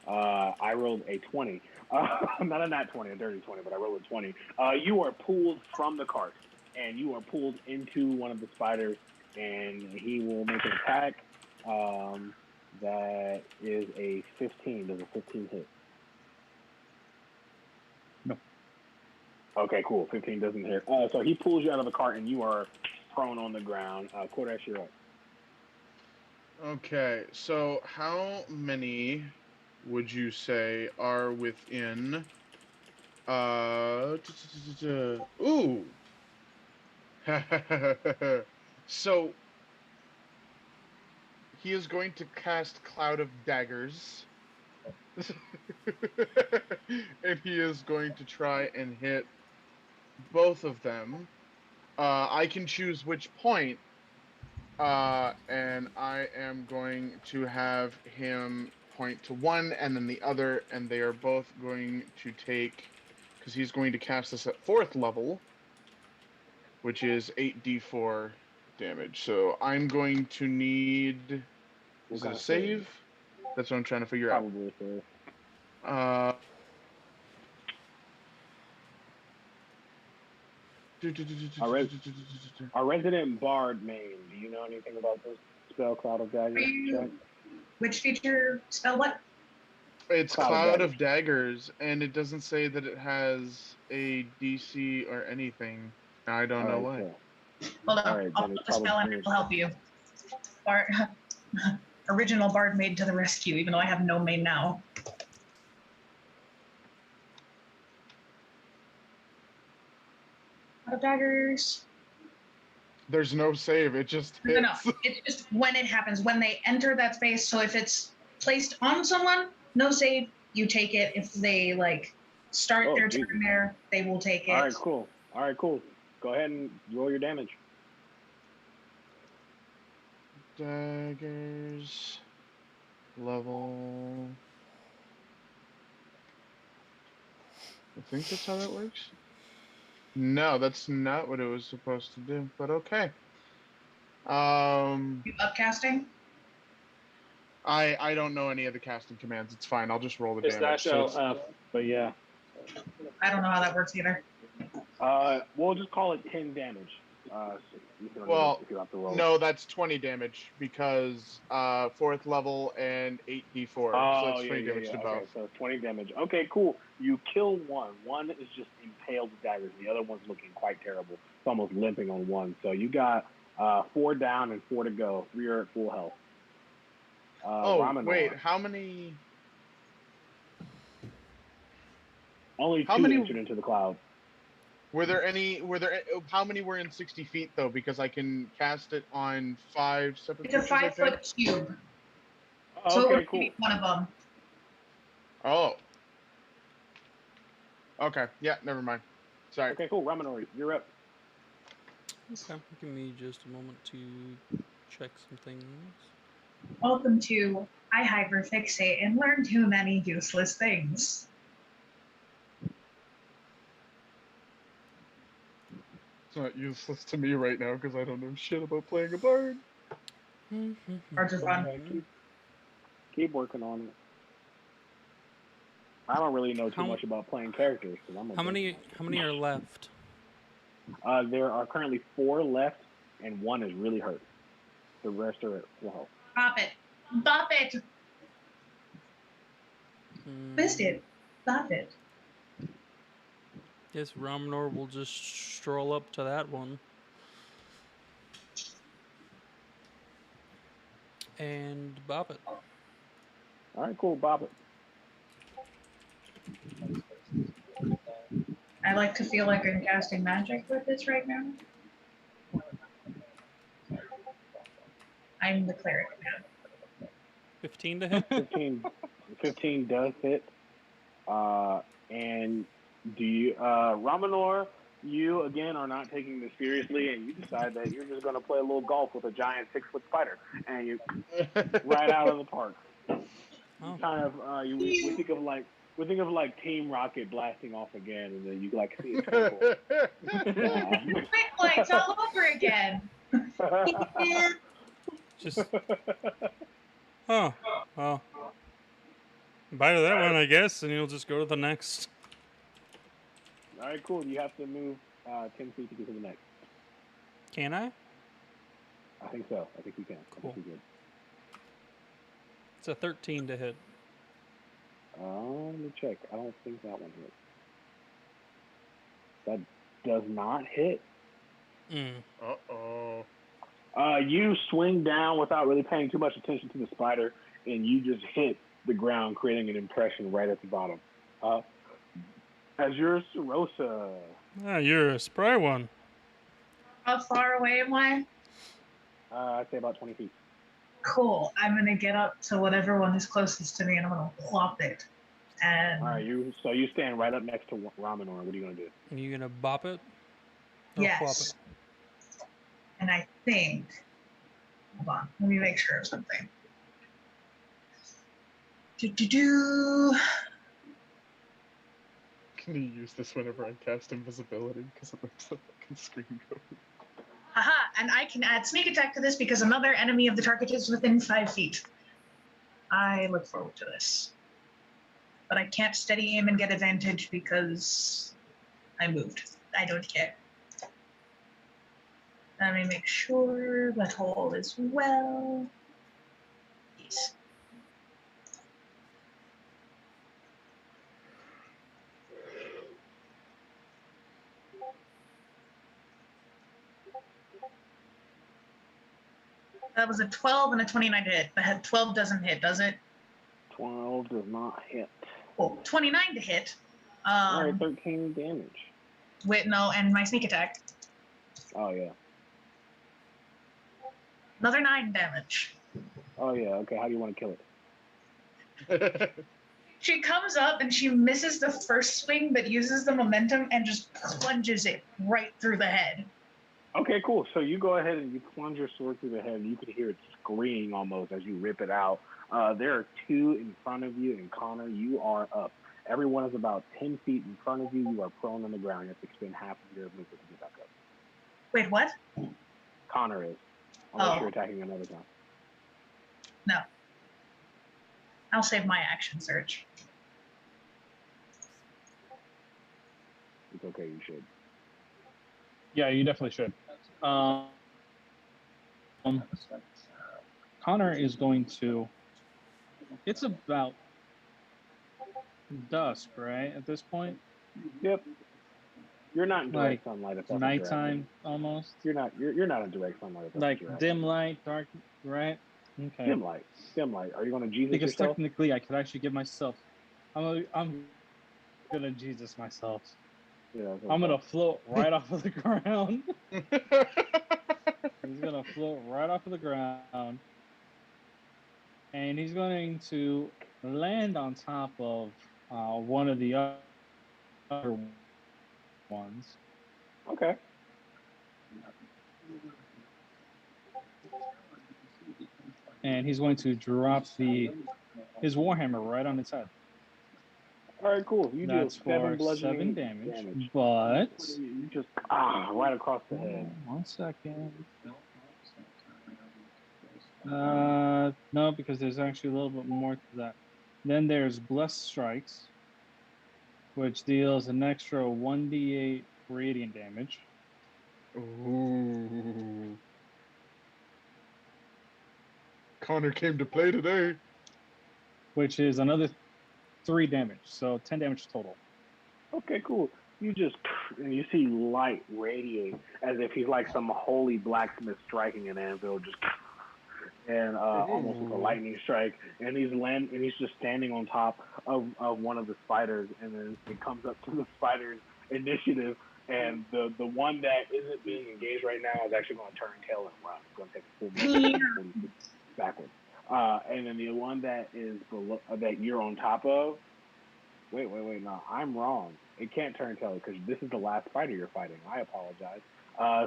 D: I rolled a 20. Not a nat 20, a dirty 20, but I rolled a 20. You are pulled from the cart, and you are pulled into one of the spiders, and he will make an attack. That is a 15. Does a 15 hit?
B: No.
D: Okay, cool. 15 doesn't hit. So he pulls you out of the cart, and you are prone on the ground. Kodash, you're up.
C: Okay, so how many would you say are within? Ooh. So he is going to cast Cloud of Daggers. And he is going to try and hit both of them. I can choose which point. And I am going to have him point to one and then the other, and they are both going to take, because he's going to cast this at 4th level, which is 8d4 damage. So I'm going to need. Is it a save? That's what I'm trying to figure out.
D: Probably a save. Our resident bard main. Do you know anything about this spell, Cloud of Daggers?
A: Which feature spell what?
C: It's Cloud of Daggers, and it doesn't say that it has a DC or anything. I don't know why.
D: Cool.
A: Hold on, I'll put the spell and it will help you. Original bard maid to the rescue, even though I have no main now. Cloud of Daggers.
C: There's no save. It just hits.
A: No. It's just when it happens, when they enter that space. So if it's placed on someone, no save, you take it. If they start their turn there, they will take it.
D: All right, cool. Go ahead and roll your damage.
C: Daggers. Level. I think that's how that works. No, that's not what it was supposed to do, but okay.
A: You upcasting?
C: I don't know any of the casting commands. It's fine. I'll just roll the
B: It's
C: damage.
B: but yeah.
A: I don't know how that works either.
D: We'll just call it 10 damage.
C: No, that's 20 damage because 4th level and 8d4. So it's 20 damage to both.
D: Okay, so 20 damage. Okay, cool. You kill one. One is just impaled with daggers. The other one's looking quite terrible. It's almost limping on one. So you got 4 down and 4 to go. 3 are at full health.
C: Wait, how many?
D: Only 2 entered into the cloud.
C: Were there how many were in 60 feet though? Because I can cast it on 5 separate.
A: It's a 5-foot cube.
D: So okay, cool.
A: One of them.
C: Oh. Okay. Yeah. Never mind. Sorry.
D: Okay. Cool. Ramanori, you're up.
G: Okay. Give me just a moment to check some things.
A: Welcome to I hyperfixate and learn too many useless things.
C: It's not useless to me right now because I don't know shit about playing a bard.
A: Bards are fun.
D: Keep working on it. I don't really know too much about playing characters.
G: How many are left?
D: There are currently 4 left, and 1 is really hurt. The rest are at full health.
A: Bop it! Missed it. Bop it.
G: Guess Ramanor will just stroll up to that one. And bop it.
D: All right, cool. Bop it.
A: I like to feel like I'm casting magic with this right now. I'm the cleric now.
G: 15 to hit.
D: 15 does hit. And do you, Ramanor, you again are not taking this seriously, and you decide that you're just going to play a little golf with a giant 6-foot spider, and you right out of the park.
G: Oh.
D: Kind of, we think of like Team Rocket blasting off again, and then you like see it twinkle.
A: Quick lights all over again.
G: Just. Oh. Well. Bye to that one, I guess, and you'll just go to the next.
D: All right, cool. You have to move 10 feet to get to the next.
G: Can I?
D: I think so. I think you can.
G: Cool.
D: I think you
G: It's a 13 to hit.
D: let me check. I don't think that one hit. That does not hit.
C: Uh-oh.
D: You swing down without really paying too much attention to the spider, and you just hit the ground, creating an impression right at the bottom. As your Sarosa.
E: Ah, you're a spry one.
A: How far away am I?
D: I'd say about 20 feet.
A: Cool. I'm gonna get up to whatever one is closest to me, and I'm gonna plop it. And
D: All right, you stand right up next to Ramanor. What are you gonna do?
G: Are you gonna bop it? Or
A: yes.
G: flop it?
A: And I think. Hold on. Let me make sure of something. Do.
C: Can you use this whenever I cast invisibility? Because it makes the fucking screen go.
A: Haha, and I can add sneak attack to this because another enemy of the target is within 5 feet. I look forward to this. But I can't steady aim and get advantage because I moved. I don't care. Let me make sure that hole is well. Yes. That was a 12 and a 29 to hit. The 12 doesn't hit, does it?
D: 12 does not hit.
A: Cool. 29 to hit.
D: All right, 13 damage.
A: Wait, no, and my sneak attack.
D: Oh, yeah.
A: Another 9 damage.
D: Oh, yeah. Okay, how do you want to kill it?
A: She comes up and she misses the first swing, but uses the momentum and just plunges it right through the head.
D: Okay, cool. So you go ahead and you plunge your sword through the head, and you can hear it screaming almost as you rip it out. There are 2 in front of you, and Connor, you are up. Everyone is about 10 feet in front of you. You are prone on the ground. You have to expend half of your movement to get back up.
A: Wait, what?
D: Connor is. Unless you're attacking another time.
A: No. I'll save my action search.
D: It's okay, you should.
B: Yeah, you definitely should. Connor is going to. It's about dusk, right? At this point.
D: Yep. You're not in direct sunlight. If that's
B: nighttime almost.
D: You're not in direct sunlight. If that's
B: like dim light, dark, right? Okay.
D: Dim light. Are you going to Jesus
B: because
D: yourself?
B: Technically, I could actually give myself. I'm gonna Jesus myself.
D: Yeah.
B: I'm gonna float right off of the ground. He's gonna float right off of the ground, and he's going to land on top of one of the other ones.
D: Okay.
B: And he's going to drop his warhammer right on its head.
D: All right, cool. You
B: That's
D: do 7
B: for
D: bludgeoning
B: 7 damage. But
D: you just right across the head.
B: 1 second. No, because there's actually a little bit more to that. Then there's Blessed Strikes, which deals an extra 1d8 radiant damage.
C: Ooh. Connor came to play today.
B: Which is another 3 damage, so 10 damage total.
D: Okay, cool. You see light radiate as if he's like some holy blacksmith striking an anvil, just and almost with a lightning strike, and he's just standing on top of one of the spiders, and then it comes up to the spiders initiative, and the one that isn't being engaged right now is actually going to turn tail and run. It's going to take a full move backwards. And then the one that is below that you're on top of. Wait, no, I'm wrong. It can't turn tail because this is the last spider you're fighting. I apologize.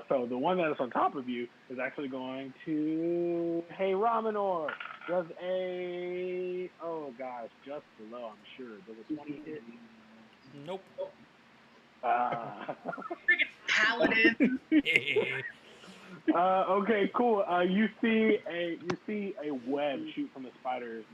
D: So the one that is on top of you is actually going to, hey, Raminor, does a, oh gosh, just below, I'm sure. Does a 20 hit?
G: Nope.
A: Freaking paladin.
D: Okay, cool. You see a web shoot from the spider's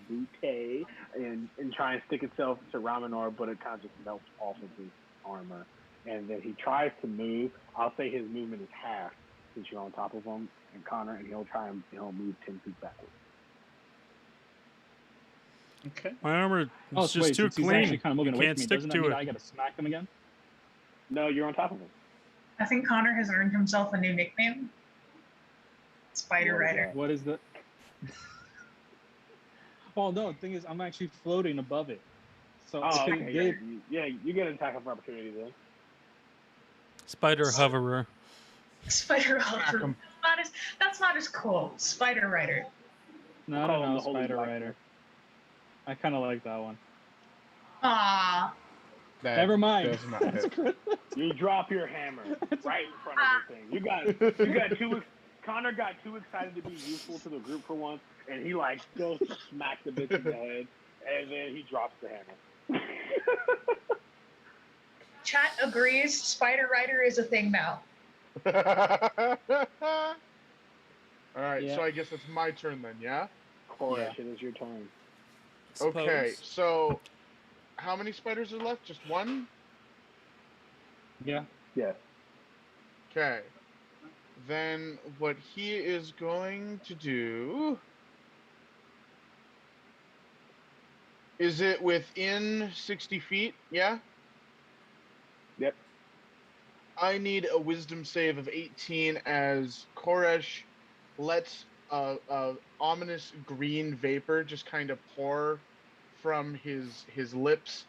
D: bouquet and try and stick itself to Raminor, but it kind of just melts off of his armor. And then he tries to move. I'll say his movement is half since you're on top of him and Connor, and he'll move 10 feet backwards.
B: Okay.
E: My armor is just
B: wait,
E: too
B: since he's
E: clean.
B: actually kind of moving
E: You
B: away
E: can't
B: from me,
E: stick
B: doesn't that
E: to
B: mean
E: it.
B: I gotta smack him again?
D: No, you're on top of him.
A: I think Connor has earned himself a new nickname. Spider Rider.
B: What is the? Well, no. The thing is, I'm actually floating above it. So
D: Okay. You get an attack of opportunity then.
G: Spider hoverer.
A: Spider Rider. That's not as cool. Spider Rider.
B: No, I
D: Call
B: don't
D: him
B: know,
D: the Holy
B: Spider
D: Blacksmith.
B: Rider. I kind of like that one.
A: Aww.
C: That
B: Never mind.
C: does not hit.
D: You drop your hammer right in front of the thing. You got too. Connor got too excited to be useful to the group for once, and he like goes to smack the bitch in the head, and then he drops the hammer.
A: Chat agrees. Spider Rider is a thing now.
C: All right,
B: Yeah.
C: so I guess it's my turn then, yeah?
D: Koresh, it is your turn.
C: Okay,
G: Suppose.
C: so how many spiders are left? Just one?
B: Yeah.
D: Yes.
C: Okay. Then what he is going to do is it within 60 feet? Yeah?
D: Yep.
C: I need a wisdom save of 18 as Koresh lets a ominous green vapor just kind of pour from his lips,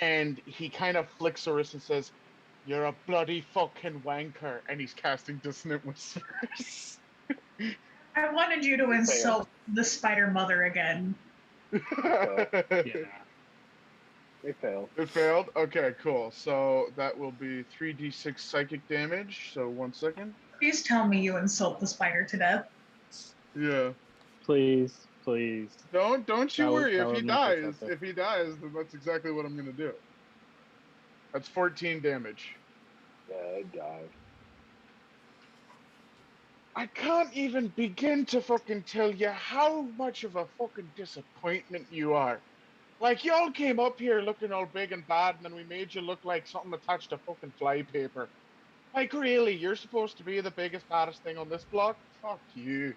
C: and he kind of flicks a wrist and says, "You're a bloody fucking wanker," and he's casting Dissonant Whispers.
A: I wanted you to insult the Spider Mother again.
B: Yeah.
D: It failed.
C: It failed? Okay, cool. So that will be 3d6 psychic damage. So 1 second.
A: Please tell me you insult the spider to death.
C: Yeah.
B: Please.
C: Don't you
B: That would-
C: worry.
B: that
C: If
B: would
C: he
B: make
C: dies,
B: this epic.
C: then that's exactly what I'm gonna do. That's 14 damage.
D: Yeah, it died.
C: I can't even begin to fucking tell you how much of a fucking disappointment you are. Like, y'all came up here looking all big and bad, and then we made you look like something attached to fucking flypaper. Like, really? You're supposed to be the biggest, baddest thing on this block? Fuck you.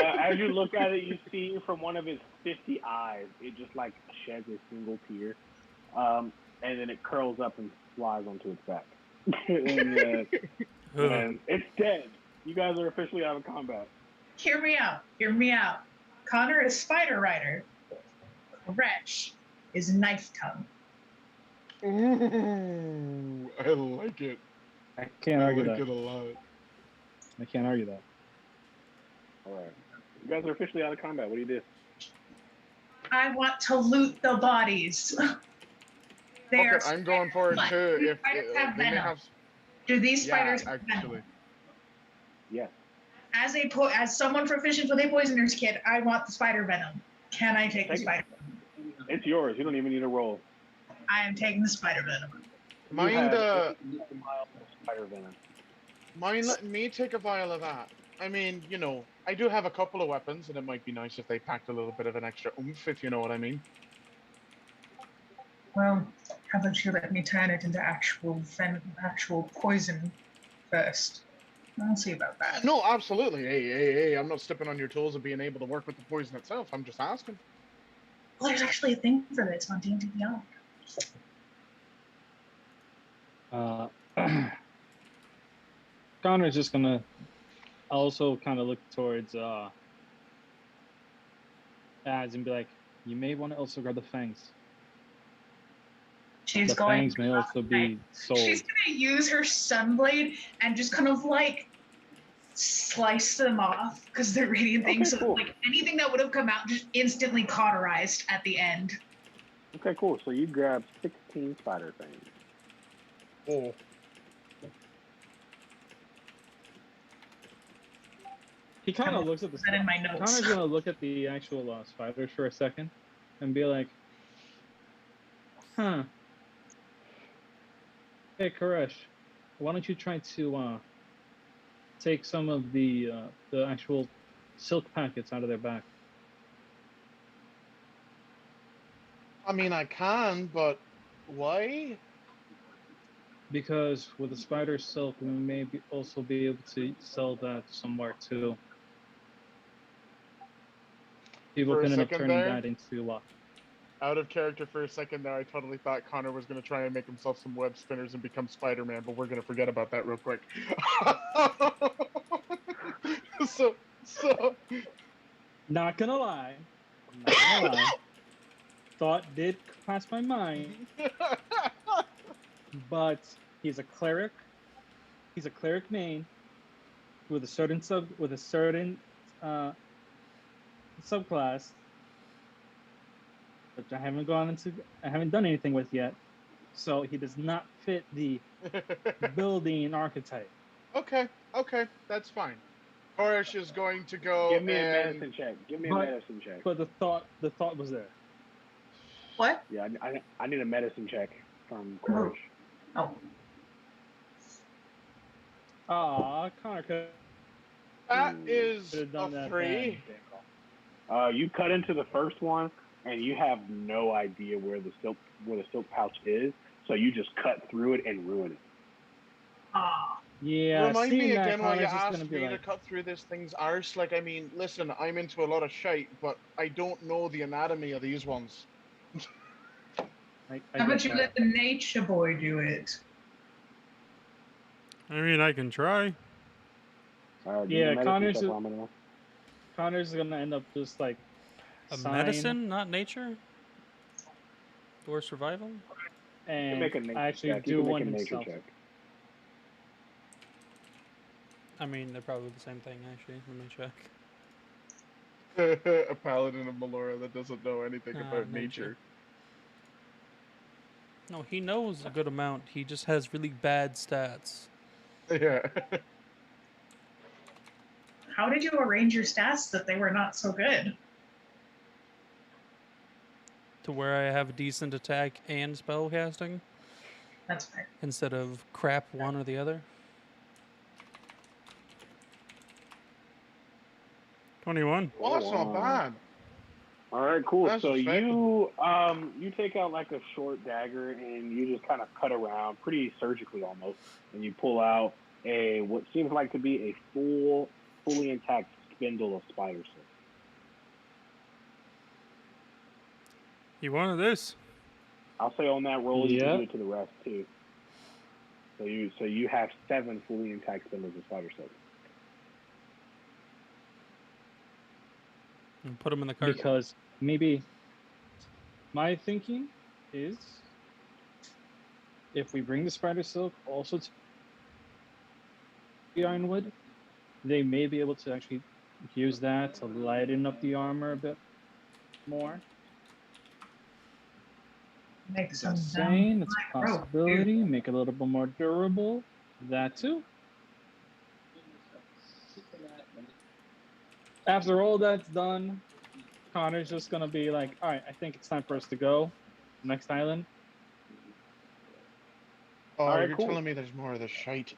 D: As you look at it, you see from one of his 50 eyes, it just like sheds a single tear, and then it curls up and flies onto its back, and it's dead. You guys are officially out of combat.
A: Hear me out. Connor is Spider Rider. Wretch is Knife Tongue.
C: Ooh, I like it.
B: I can't argue
C: like
B: that.
C: it a lot.
B: I can't argue that.
D: All right. You guys are officially out of combat. What do you do?
A: I want to loot the bodies. They
C: Okay,
A: are
C: I'm going for it too.
A: These
C: If
A: spiders have
C: they may
A: venom.
C: have,
A: Do these
C: yeah,
A: spiders have
C: actually.
A: venom?
D: Yes.
A: As someone proficient with a poisoner's kit, I want the spider venom. Can I take the
D: Take it.
A: spider venom?
D: It's yours. You don't even need a roll.
A: I am taking the spider venom.
C: Mind
D: spider venom.
C: Mind letting me take a vial of that? I mean, I do have a couple of weapons, and it might be nice if they packed a little bit of an extra oomph, if you know what I mean.
A: Well, how about you let me turn it into actual poison first? I'll see about that.
C: No, absolutely. Hey, I'm not stepping on your toes of being able to work with the poison itself. I'm just asking.
A: Well, there's actually a thing for this on D&D Beyond.
B: Connor's just gonna I also kind of look towards ads and be like, you may want to also grab the fangs.
A: She's
B: The
A: going.
B: fangs may also be sold.
A: She's gonna use her sunblade and just kind of like slice them off because they're radiant things.
D: Okay,
A: So
D: cool.
A: like anything that would have come out just instantly cauterized at the end.
D: Okay, cool. So you grab 16 spider fangs.
C: Oh.
B: He kind of looks at the.
A: That in my notes.
B: Connor's gonna look at the actual spiders for a second, and be like, "Huh. Hey, Koresh, why don't you try to take some of the actual silk packets out of their back?"
C: I mean, I can, but why?
B: Because with the spider silk, we may also be able to sell that somewhere too. People
C: For a
B: can end up
C: second
B: turning
C: there?
B: that into
C: Out of character for a second there, I totally thought Connor was going to try and make himself some web spinners and become Spider-Man, but we're going to forget about that real quick. so,
B: Not gonna lie. Thought did pass my mind, but he's a cleric. He's a cleric main with a certain subclass, which I haven't done anything with yet. So he does not fit the building archetype.
C: Okay, that's fine. Koresh is going to go
D: Give me a
C: and...
D: medicine check. Give me a medicine check.
B: But the thought was there.
A: What?
D: Yeah, I need a medicine check from Koresh.
A: Oh.
B: Connor could.
C: That is
B: Could've done
C: a
B: that
C: 3.
D: You cut into the first one, and you have no idea where the silk pouch is, so you just cut through it and ruin it.
A: Ah.
B: Yeah.
C: Remind me again why you
B: Connor's just
C: asked
B: gonna be
C: me to
B: like,
C: cut through this thing's arse. Like, I mean, listen, I'm into a lot of shite, but I don't know the anatomy of these ones.
B: I
A: How about
B: get
A: you
B: that.
A: let the nature boy do it?
E: I mean, I can try.
B: Yeah, Connor's gonna end up just like
G: A medicine, not nature? Or survival?
B: and
D: make a nature
B: actually
D: check.
B: do
D: You can
B: one
D: make a nature
B: himself.
D: check.
G: I mean, they're probably the same thing, actually. Let me check.
C: A paladin of Melora that doesn't know anything about nature.
G: No, he knows a good amount. He just has really bad stats.
C: Yeah.
A: How did you arrange your stats that they were not so good?
G: To where I have decent attack and spell casting
A: That's fair.
G: instead of crap one or the other.
E: 21.
C: Well, that's not bad.
D: All right, cool.
C: That's
D: So
C: respectable.
D: you take out like a short dagger and you just kind of cut around pretty surgically almost, and you pull out what seems like to be a fully intact spindle of spider silk.
E: You wanted this?
D: I'll say on that roll you can
B: Yep.
D: do it to the rest too. So you have 7 fully intact spindles of spider silk.
G: And put them in the cart.
B: Because maybe my thinking is if we bring the spider silk also to the ironwood, they may be able to actually use that to lighten up the armor a bit more.
A: Make some
B: Just saying, it's a
A: rope,
B: possibility. Make it a little bit more durable. That too. After all that's done, Connor's just gonna be like, all right, I think it's time for us to go. Next island.
C: Oh,
D: All right,
C: you're
D: cool.
C: telling me there's more of this shite.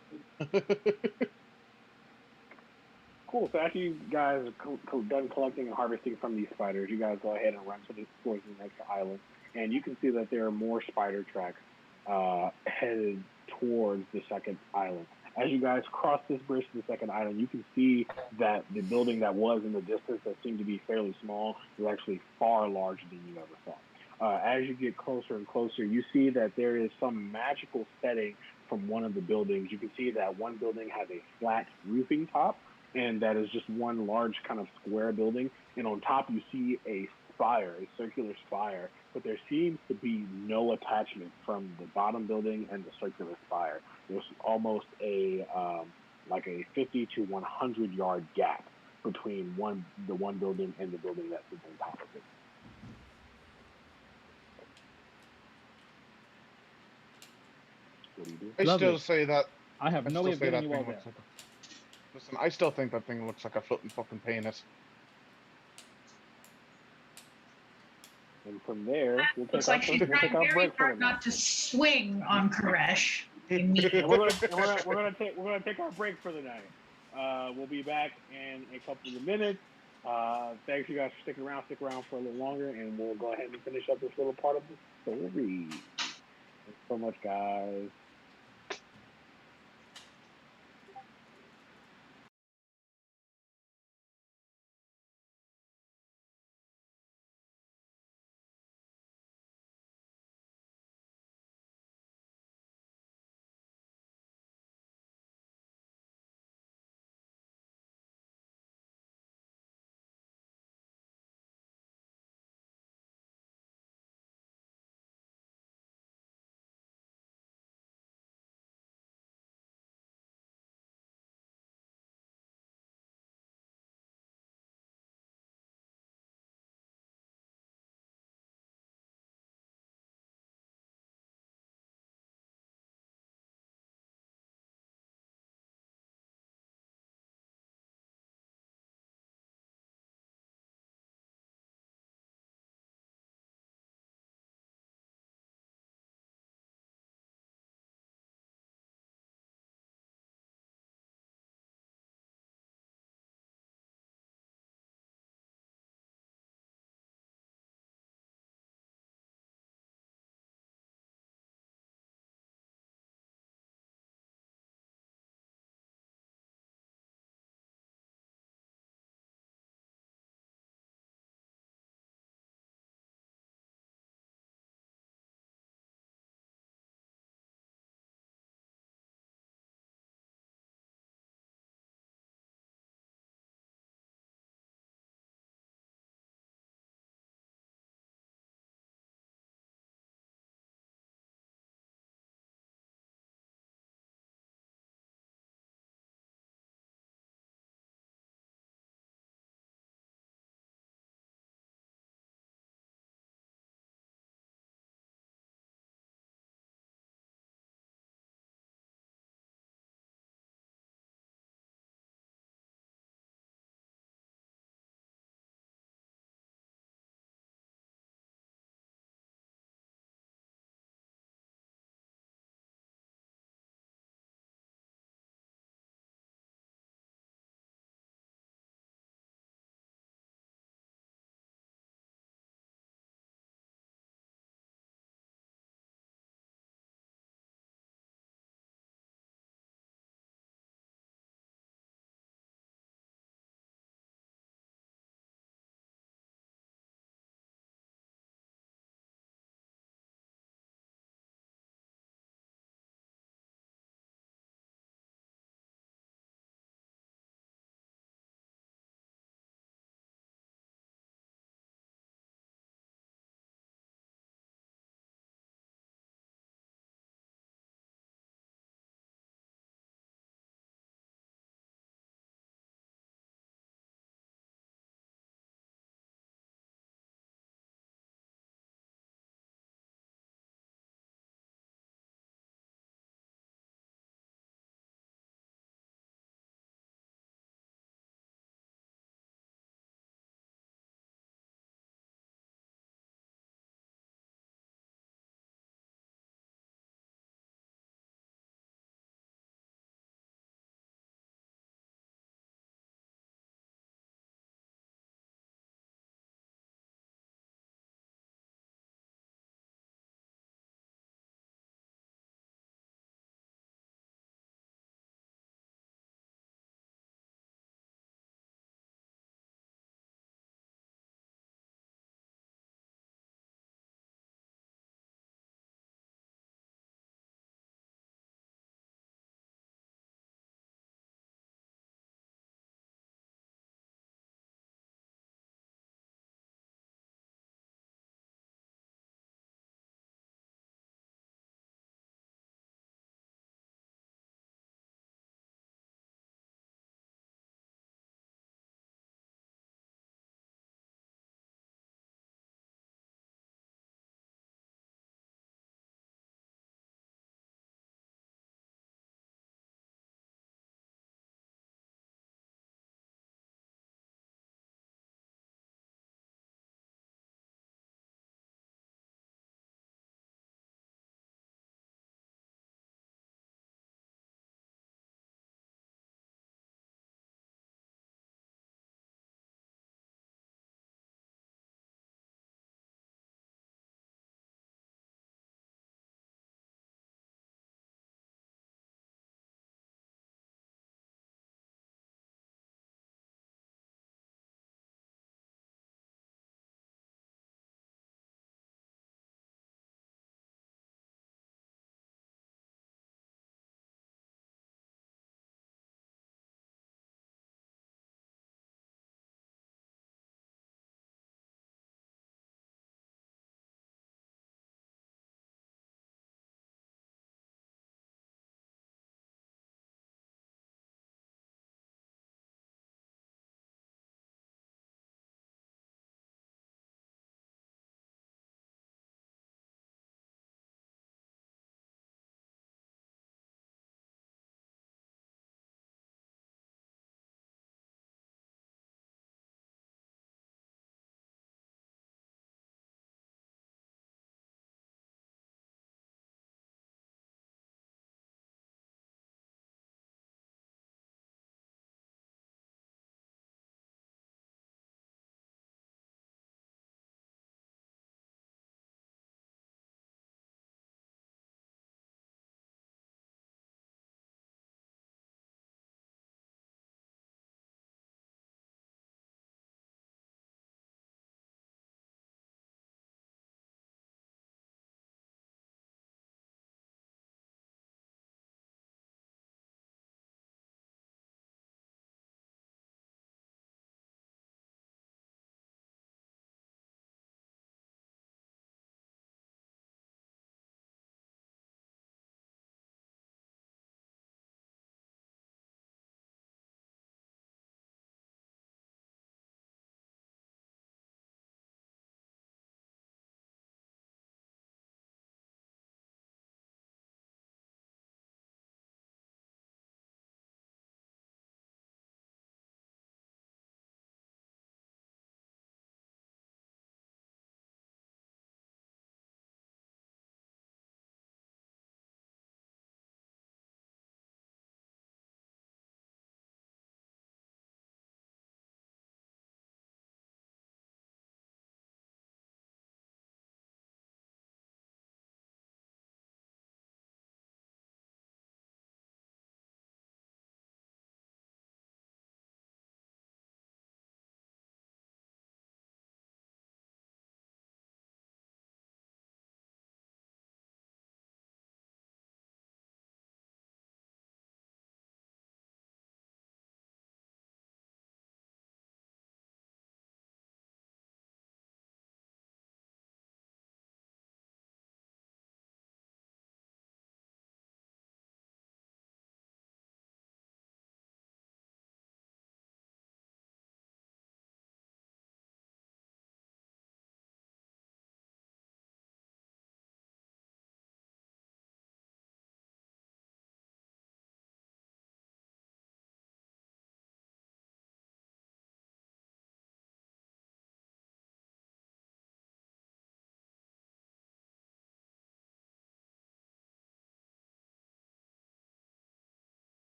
D: Cool. So after you guys are done collecting and harvesting from these spiders, you guys go ahead and run towards the next island, and you can see that there are more spider tracks headed towards the second island. As you guys cross this bridge to the second island, you can see that the building that was in the distance that seemed to be fairly small is actually far larger than you ever thought. As you get closer and closer, you see that there is some magical setting from one of the buildings. You can see that one building has a flat roofing top, and that is just one large kind of square building. And on top, you see a spire, a circular spire, but there seems to be no attachment from the bottom building and the circular spire. There's almost a like a 50 to 100 yard gap between the one building and the building that sits on top of it. What do you do?
C: I
B: Lovely.
C: still say that.
B: I have
C: I
B: no
C: still
B: way of
C: say
B: getting
C: that
B: you all
C: thing
B: there.
C: looks like Listen, I still think that thing looks like a floating fucking penis.
D: And from there, we'll
A: Looks
D: take
A: like she's
D: we'll
A: trying
D: take our
A: very
D: break for the
A: hard
D: night.
A: not to swing on Koresh.
D: And we're gonna take our break for the night. We'll be back in a couple of minutes. Thanks you guys for sticking around. Stick around for a little longer, and we'll go ahead and finish up this little part of the story. Thanks so much, guys.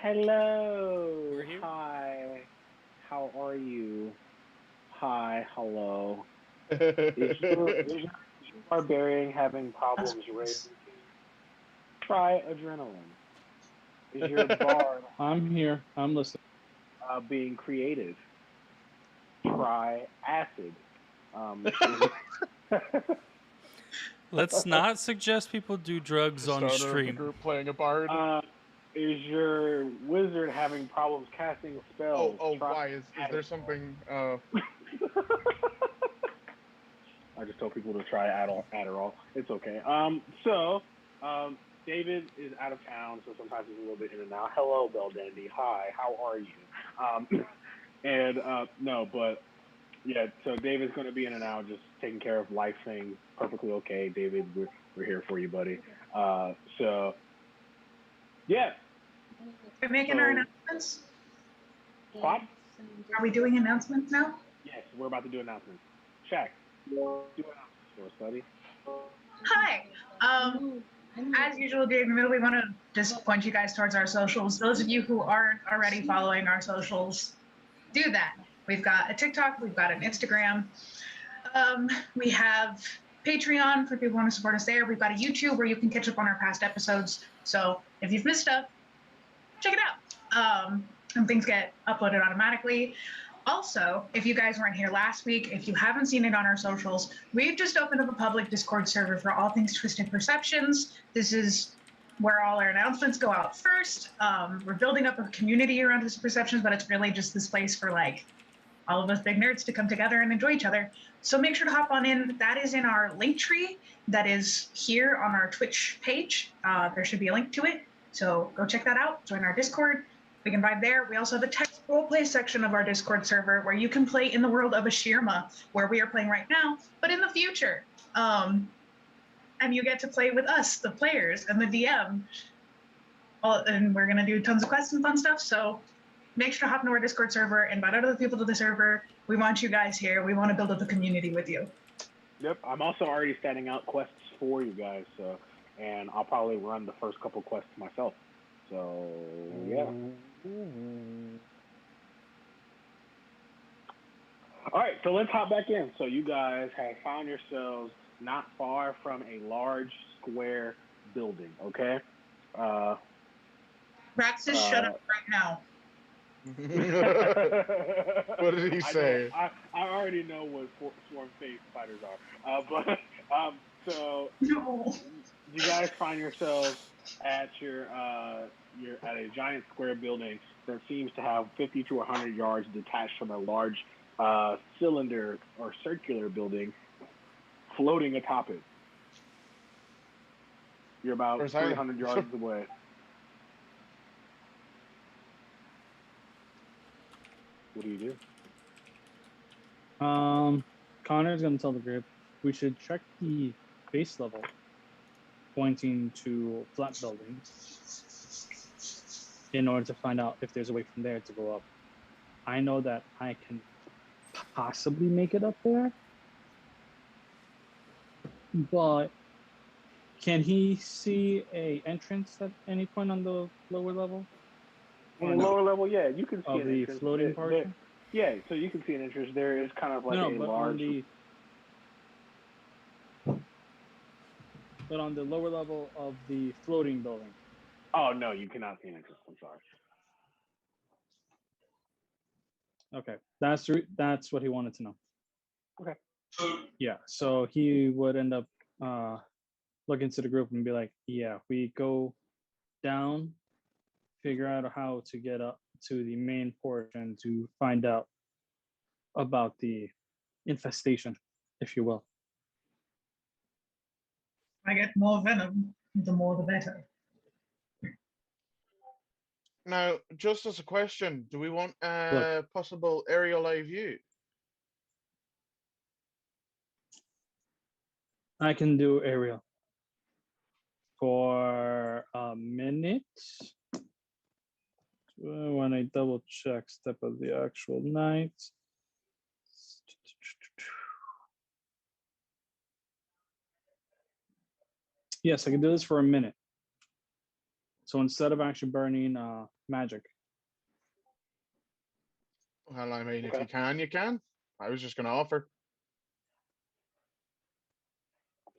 D: Hello.
B: We're here.
D: Hi. How are you? Hi. Hello. Is your barbarian having problems raising? Try adrenaline. Is your bard
B: I'm here. I'm listening.
D: being creative? Try acid.
G: Let's not suggest people do drugs
C: The
G: on
C: starter of the
G: stream.
C: group playing a bard.
D: Is your wizard having problems casting spells? Try
C: Why is there something?
D: I just tell people to try Adderall. It's okay. David is out of town, so sometimes he's a little bit in and out. Hello, Bell Dandy. Hi, how are you? So David's going to be in and out, just taking care of life things. Perfectly okay, David. We're here for you, buddy. Yeah.
A: We're making our announcements.
D: What?
A: Are we doing announcements now?
D: Yes, we're about to do announcements. Shaq, do announcements for us, buddy.
A: Hi. As usual, during the middle, we want to just point you guys towards our socials. Those of you who aren't already following our socials, do that. We've got a TikTok, we've got an Instagram. We have Patreon for people who want to support us there. We've got a YouTube where you can catch up on our past episodes. So if you've missed stuff, check it out. And things get uploaded automatically. Also, if you guys weren't here last week, if you haven't seen it on our socials, we've just opened up a public Discord server for all things Twisted Perceptions. This is where all our announcements go out first. We're building up a community around Twisted Perceptions, but it's really just this place for like all of us big nerds to come together and enjoy each other. So make sure to hop on in. That is in our link tree that is here on our Twitch page. There should be a link to it. So go check that out. Join our Discord. We can vibe there. We also have a text roleplay section of our Discord server where you can play in the world of Ashirma, where we are playing right now, but in the future. And you get to play with us, the players, and the DM. And we're going to do tons of quests and fun stuff. So make sure to hop into our Discord server, invite other people to the server. We want you guys here. We want to build up a community with you.
D: Yep. I'm also already setting out quests for you guys. And I'll probably run the first couple quests myself. So, yeah. All right, so let's hop back in. So you guys have found yourselves not far from a large square building, okay?
A: Raxus, shut up right now.
C: What did he say?
D: I already know what swarm face fighters are. So
A: No.
D: you guys find yourselves at you're at a giant square building that seems to have 50 to 100 yards detached from a large cylinder or circular building floating atop it. You're about 300 yards away. What do you do?
B: Connor's gonna tell the group we should check the base level, pointing to flat buildings, in order to find out if there's a way from there to go up. I know that I can possibly make it up there, but can he see a entrance at any point on the lower level?
D: On the lower level, yeah, you can see
B: of
D: an
B: the
D: entrance.
B: floating portion.
D: Yeah, so you can see an entrance. There is kind of like a large.
B: But on the lower level of the floating building.
D: Oh no, you cannot see an entrance. I'm sorry.
B: Okay, that's what he wanted to know.
D: Okay.
B: Yeah, so he would end up looking to the group and be like, "Yeah, we go down, figure out how to get up to the main portion to find out about the infestation, if you will."
A: I get more venom, the more the better.
C: Now, just as a question, do we want a possible aerial live view?
B: I can do aerial for a minute. When I double check step of the actual night. Yes, I can do this for a minute. So instead of actually burning magic.
C: Well, I mean, if
D: Okay.
C: you can, you can. I was just going to offer.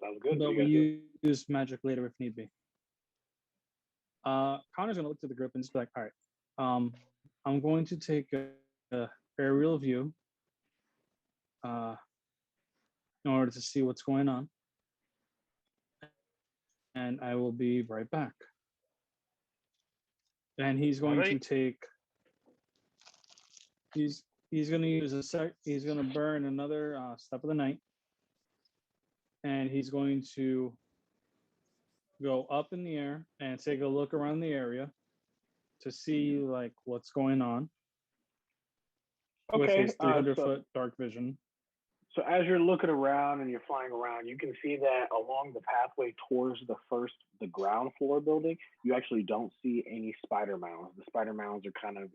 D: Sounds good.
B: But
D: What do you guys do?
B: we use magic later if need be. Connor's gonna look to the group and just be like, all right, I'm going to take a aerial view in order to see what's going on, and I will be right back. And he's going to
C: Alright.
B: take. He's gonna use a sec. He's gonna burn another step of the night, and he's going to go up in the air and take a look around the area to see like what's going on with
D: Okay.
B: his 300-foot dark vision.
D: So as you're looking around and you're flying around, you can see that along the pathway towards the ground floor building, you actually don't see any spider mounds. The spider mounds are kind of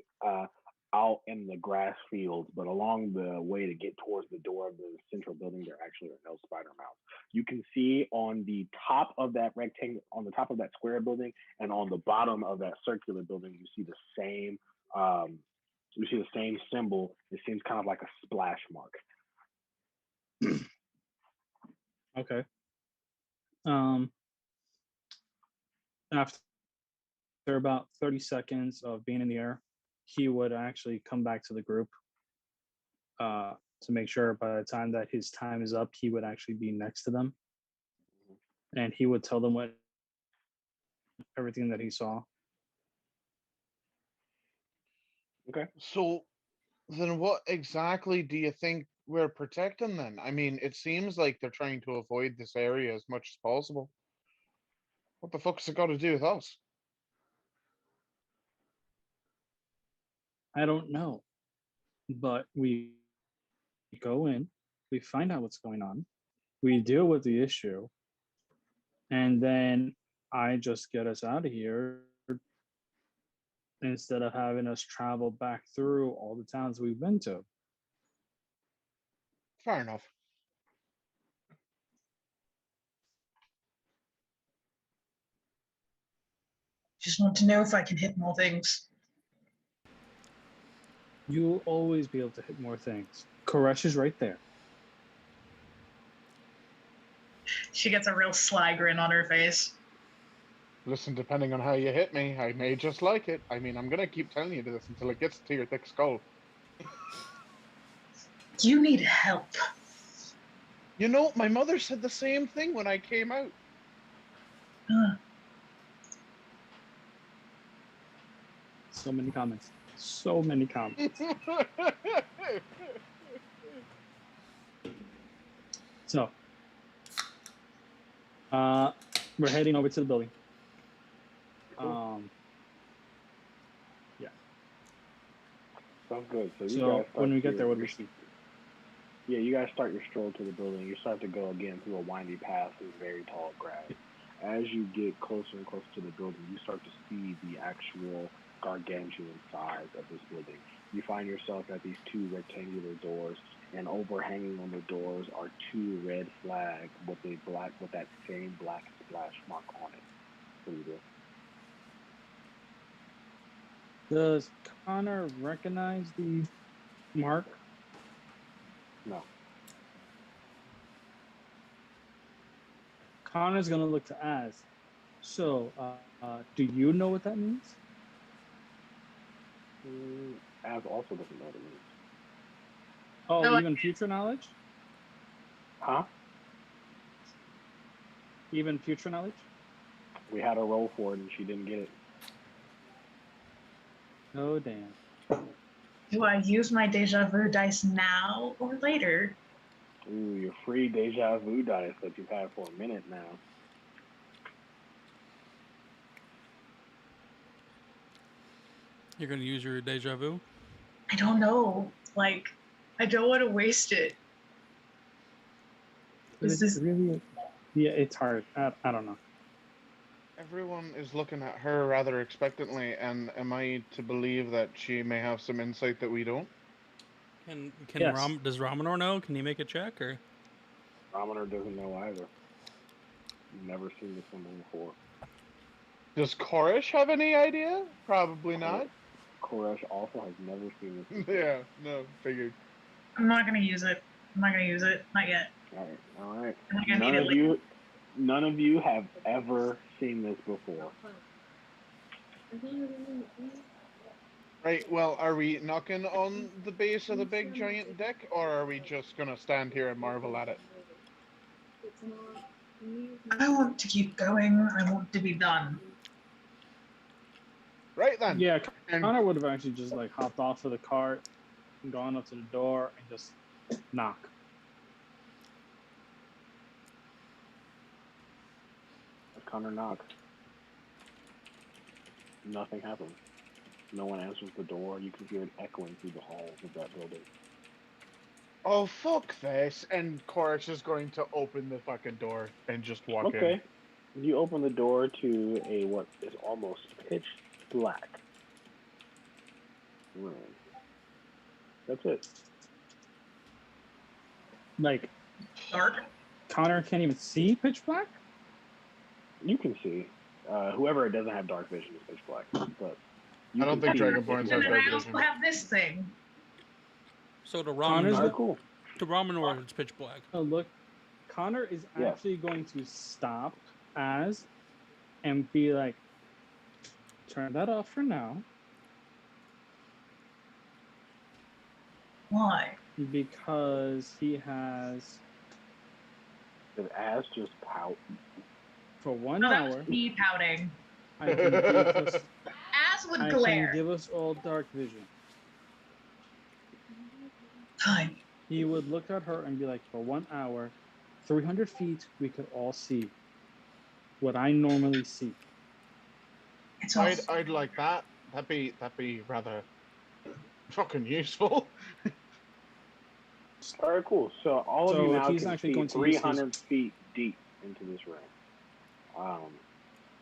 D: out in the grass fields, but along the way to get towards the door of the central building, there actually are no spider mounds. You can see on the top of that rectangle, on the top of that square building, and on the bottom of that circular building, you see the same. You see the same symbol. It seems kind of like a splash mark.
B: Okay. After about 30 seconds of being in the air, he would actually come back to the group to make sure by the time that his time is up, he would actually be next to them. And he would tell them everything that he saw.
D: Okay.
C: So then what exactly do you think we're protecting then? I mean, it seems like they're trying to avoid this area as much as possible. What the fuck's it got to do with us?
B: I don't know. But we go in, we find out what's going on, we deal with the issue, and then I just get us out of here instead of having us travel back through all the towns we've been to.
C: Fair enough.
A: Just want to know if I can hit more things.
B: You'll always be able to hit more things. Koresh is right there.
A: She gets a real sly grin on her face.
C: Listen, depending on how you hit me, I may just like it. I mean, I'm gonna keep telling you this until it gets to your thick skull.
A: You need help.
C: You know, my mother said the same thing when I came out.
B: So many comments. So many comments. So, we're heading over to the building. Yeah.
D: Sounds good. So you
B: So
D: guys
B: when we get there, what do we see?
D: Yeah, you guys start your stroll to the building. You start to go again through a windy path through very tall grass. As you get closer and closer to the building, you start to see the actual gargantuan size of this building. You find yourself at these two rectangular doors, and overhanging on the doors are two red flags with that same black splash mark on it. What do you do?
B: Does Connor recognize the mark?
D: No.
B: Connor's gonna look to Az. So, do you know what that means?
D: Az also doesn't know what it means.
B: Oh,
A: No,
B: even future knowledge?
D: Huh?
B: Even future knowledge?
D: We had a roll for it and she didn't get it.
B: Oh, damn.
A: Do I use my deja vu dice now or later?
D: Ooh, your free deja vu dice that you've had for a minute now.
G: You're gonna use your deja vu?
A: I don't know. Like, I don't want to waste it. Is
B: It's
A: this
B: really, yeah, it's hard. I don't know.
C: Everyone is looking at her rather expectantly, and am I to believe that she may have some insight that we don't?
G: Can
B: Yes.
G: Does Ramanor know? Can he make a check or?
D: Ramanor doesn't know either. You've never seen this symbol before.
C: Does Koresh have any idea? Probably not.
D: Koresh also has never seen this before.
C: Yeah, no, figured.
A: I'm not gonna use it. I'm not gonna use it. Not yet.
D: All right.
A: I'm not gonna need it later.
D: None of you have ever seen this before.
C: Right, well, are we knocking on the base of the big giant deck, or are we just gonna stand here and marvel at it?
A: I want to keep going. I want to be done.
C: Right then.
B: Yeah,
C: And
B: Connor would have actually just like hopped off of the cart, and gone up to the door, and just knock.
D: As Connor knocks, nothing happens. No one answers the door. You can hear it echoing through the halls of that building.
C: oh, fuck this. And Koresh is going to open the fucking door and just walk in.
D: Okay. You open the door to a what is almost pitch black room. That's it.
B: Like
A: Dark.
B: Connor can't even see pitch black.
D: You can see. Whoever doesn't have dark vision is pitch black, but
C: I don't think Dragonborns have
A: And then
C: dark
A: I also
C: vision.
A: have this thing.
G: So to
B: Connor's
G: Ramen,
D: Cool.
G: to Ramenor, it's pitch black.
B: Oh, look, Connor is
D: Yeah.
B: actually going to stop as and be like, turn that off for now,
A: Why?
B: because he has
D: His ass just pout.
B: for 1
A: No, that
B: hour.
A: was me pouting.
B: I can give us,
A: As would
B: I
A: glare.
B: can give us all dark vision.
A: Fine.
B: He would look at her and be like, for 1 hour, 300 feet, we could all see what I normally see.
A: It's all.
C: I'd like that. That'd be rather fucking useful.
D: All right, cool. So all of
B: So
D: you now
B: he's
D: can
B: actually
D: see
B: going to use his-
D: 300 feet deep into this room.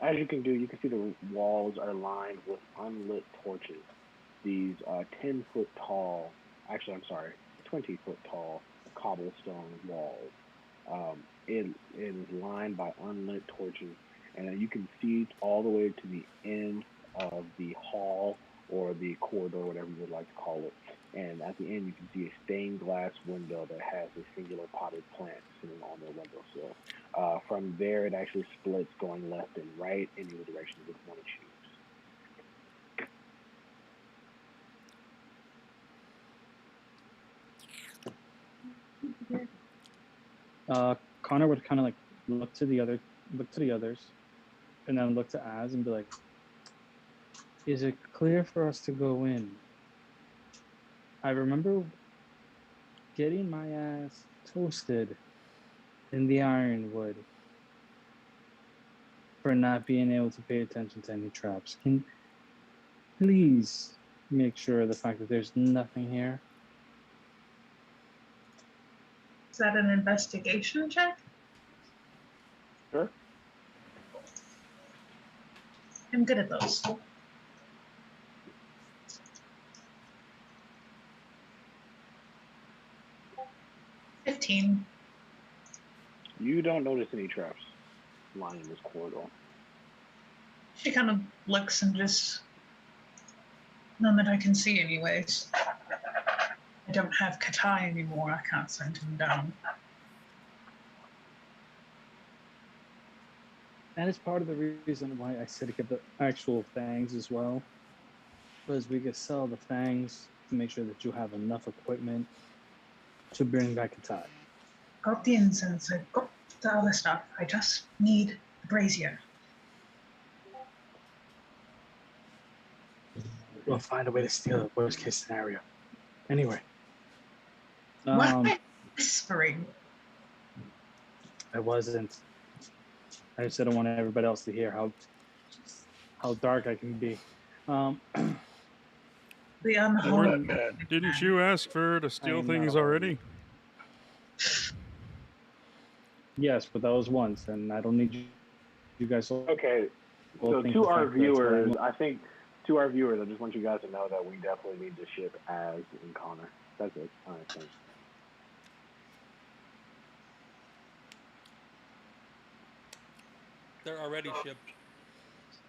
D: As you can do, you can see the walls are lined with unlit torches. These 10-foot tall, actually, I'm sorry, 20-foot tall cobblestone walls. It is lined by unlit torches, and you can see all the way to the end of the hall or the corridor, whatever you would like to call it. And at the end, you can see a stained glass window that has a singular potted plant sitting on the windowsill. From there, it actually splits going left and right in either direction you would want to choose.
B: Connor would kind of like look to the others, and then look to Az and be like, "Is it clear for us to go in? I remember getting my ass toasted in the ironwood for not being able to pay attention to any traps. Can please make sure of the fact that there's nothing here?"
A: Is that an investigation check?
D: Sure.
A: I'm good at those. $15.
D: You don't notice any traps lining this corridor.
A: She kind of looks and just. None that I can see, anyways. I don't have Katai anymore. I can't send him down.
B: That is part of the reason why I said to get the actual fangs as well, because we could sell the fangs to make sure that you have enough equipment to bring back a tie.
A: Got the incense. I've got the other stuff. I just need the brazier.
B: We'll find a way to steal it. Worst case scenario. Anyway.
A: Why am I whispering?
B: I wasn't. I just didn't want everybody else to hear how dark I can be.
A: The unholy.
E: Didn't you ask for her to steal
B: I'm
E: things
B: not
E: already?
B: Yes, but that was once, and I don't need you guys.
D: Okay, so
B: think
D: to
B: the
D: our
B: fact that's what I
D: viewers,
B: want.
D: I think to our viewers, I just want you guys to know that we definitely need to ship Az and Connor. That's it. All right, thanks.
G: They're already shipped.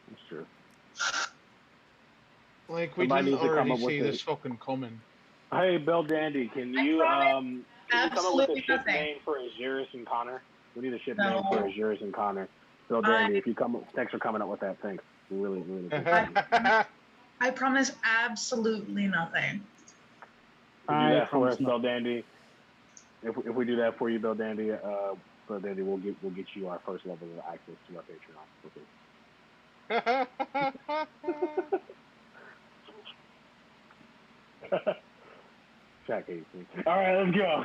D: That's true.
C: Like, we
D: Somebody
C: didn't
D: needs to come
C: already
D: up with
C: see
D: a.
C: this fucking coming.
D: Hey, Bill Dandy, can
A: I
D: you
A: promise
D: come up with a
A: absolutely
D: ship
A: nothing.
D: name for Azuris and Connor? We need a ship
A: No.
D: name for Azuris and Connor. Bill Dandy, if you come, thanks for coming up with that. Thanks. We really, really appreciate it.
A: I promise absolutely nothing.
D: If you do that for us,
B: nothing.
D: Bill Dandy. If we do that for you, Bill Dandy, we'll get you our first level of access to our Patreon. Jack hates me. All right, let's go. All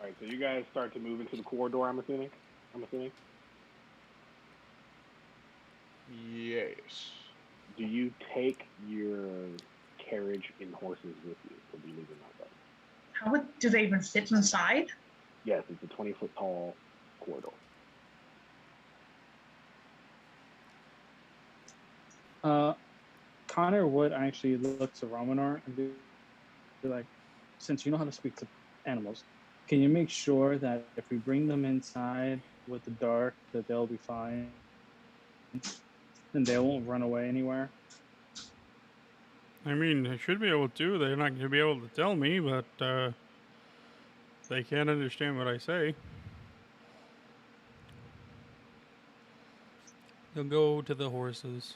D: right, so you guys start to move into the corridor. I'm assuming.
C: Yes.
D: Do you take your carriage and horses with you, or do you leave them outside?
A: Do they even fit inside?
D: Yes, it's a 20-foot tall corridor.
B: Connor would actually look to Romanar and be like, since you know how to speak to animals, can you make sure that if we bring them inside with the dark, that they'll be fine and they won't run away anywhere?
E: I mean, I should be able to. They're not going to be able to tell me, but they can't understand what I say.
G: You'll go to the horses.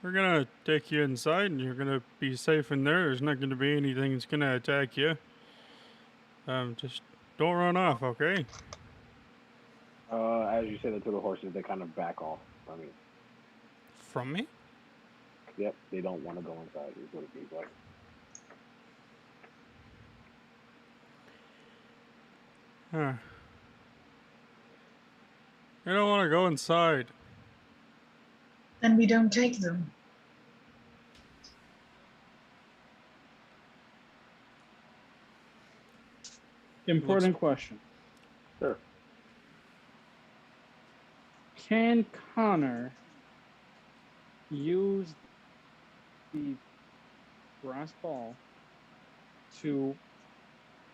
E: We're going to take you inside, and you're going to be safe in there. There's not going to be anything that's going to attack you. Just don't run off, okay?
D: As you say that to the horses, they kind of back off. I mean,
G: From me?
D: yep, they don't want to go inside. Is what it seems like.
E: Huh. I don't want to go inside.
A: Then we don't take them.
B: Important question.
D: Sure.
B: Can Connor use the brass ball to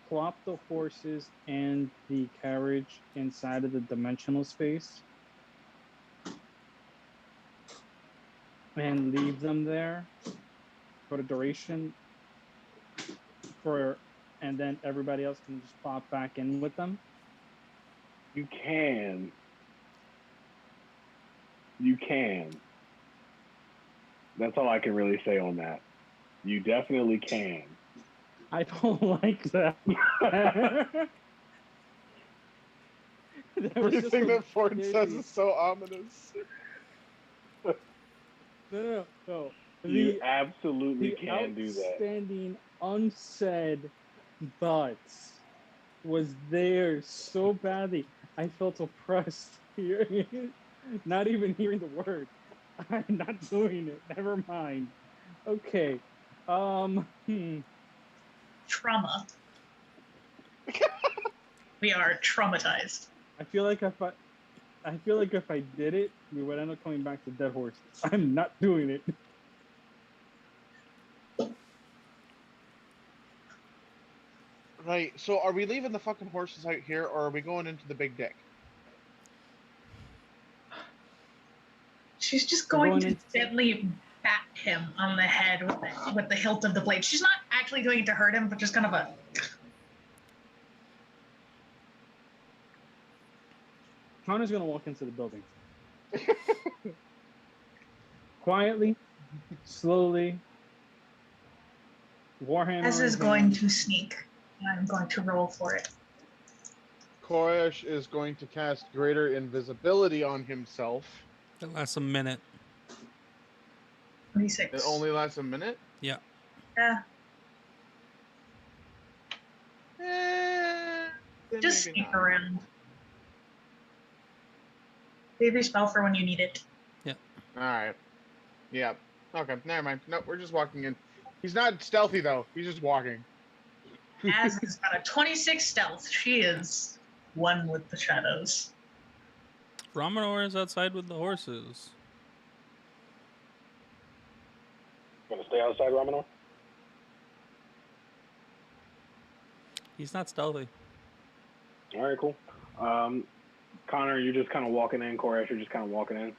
B: plop the horses and the carriage inside of the dimensional space and leave them there for the duration and then everybody else can just pop back in with them?
D: You can. You can. That's all I can really say on that. You definitely can.
B: I don't like that.
C: Everything that Ford says is so ominous.
B: No.
D: You absolutely can do that.
B: Outstanding unsaid buts was there so badly. I felt oppressed hearing not even hearing the word. I'm not doing it. Never mind. Okay.
A: Trauma. We are traumatized.
B: I feel like if I did it, we would end up coming back to dead horses. I'm not doing it.
C: Right, so are we leaving the fucking horses out here, or are we going into the big dick?
A: She's just going to gently bat him on the head with the hilt of the blade. She's not actually going to hurt him, but just kind of a...
B: Connor's gonna walk into the building. Quietly, slowly. Warhammer.
A: Ez is going to sneak. I'm going to roll for it.
C: Koresh is going to cast Greater Invisibility on himself.
G: It lasts a minute.
A: 26.
C: It only lasts a minute?
G: Yeah.
A: Just
C: maybe
A: sneak
C: not.
A: around. Save your spell for when you need it.
G: Yeah.
C: Alright. Yeah. Okay, never mind. Nope, we're just walking in. He's not stealthy, though. He's just walking.
A: Az has got a 26 stealth. She is one with the shadows.
G: Romanor is outside with the horses.
D: Gonna stay outside, Romanor?
G: He's not stealthy.
D: All right, cool. Connor, you're just kind of walking in. Koresh, you're just kind of walking in.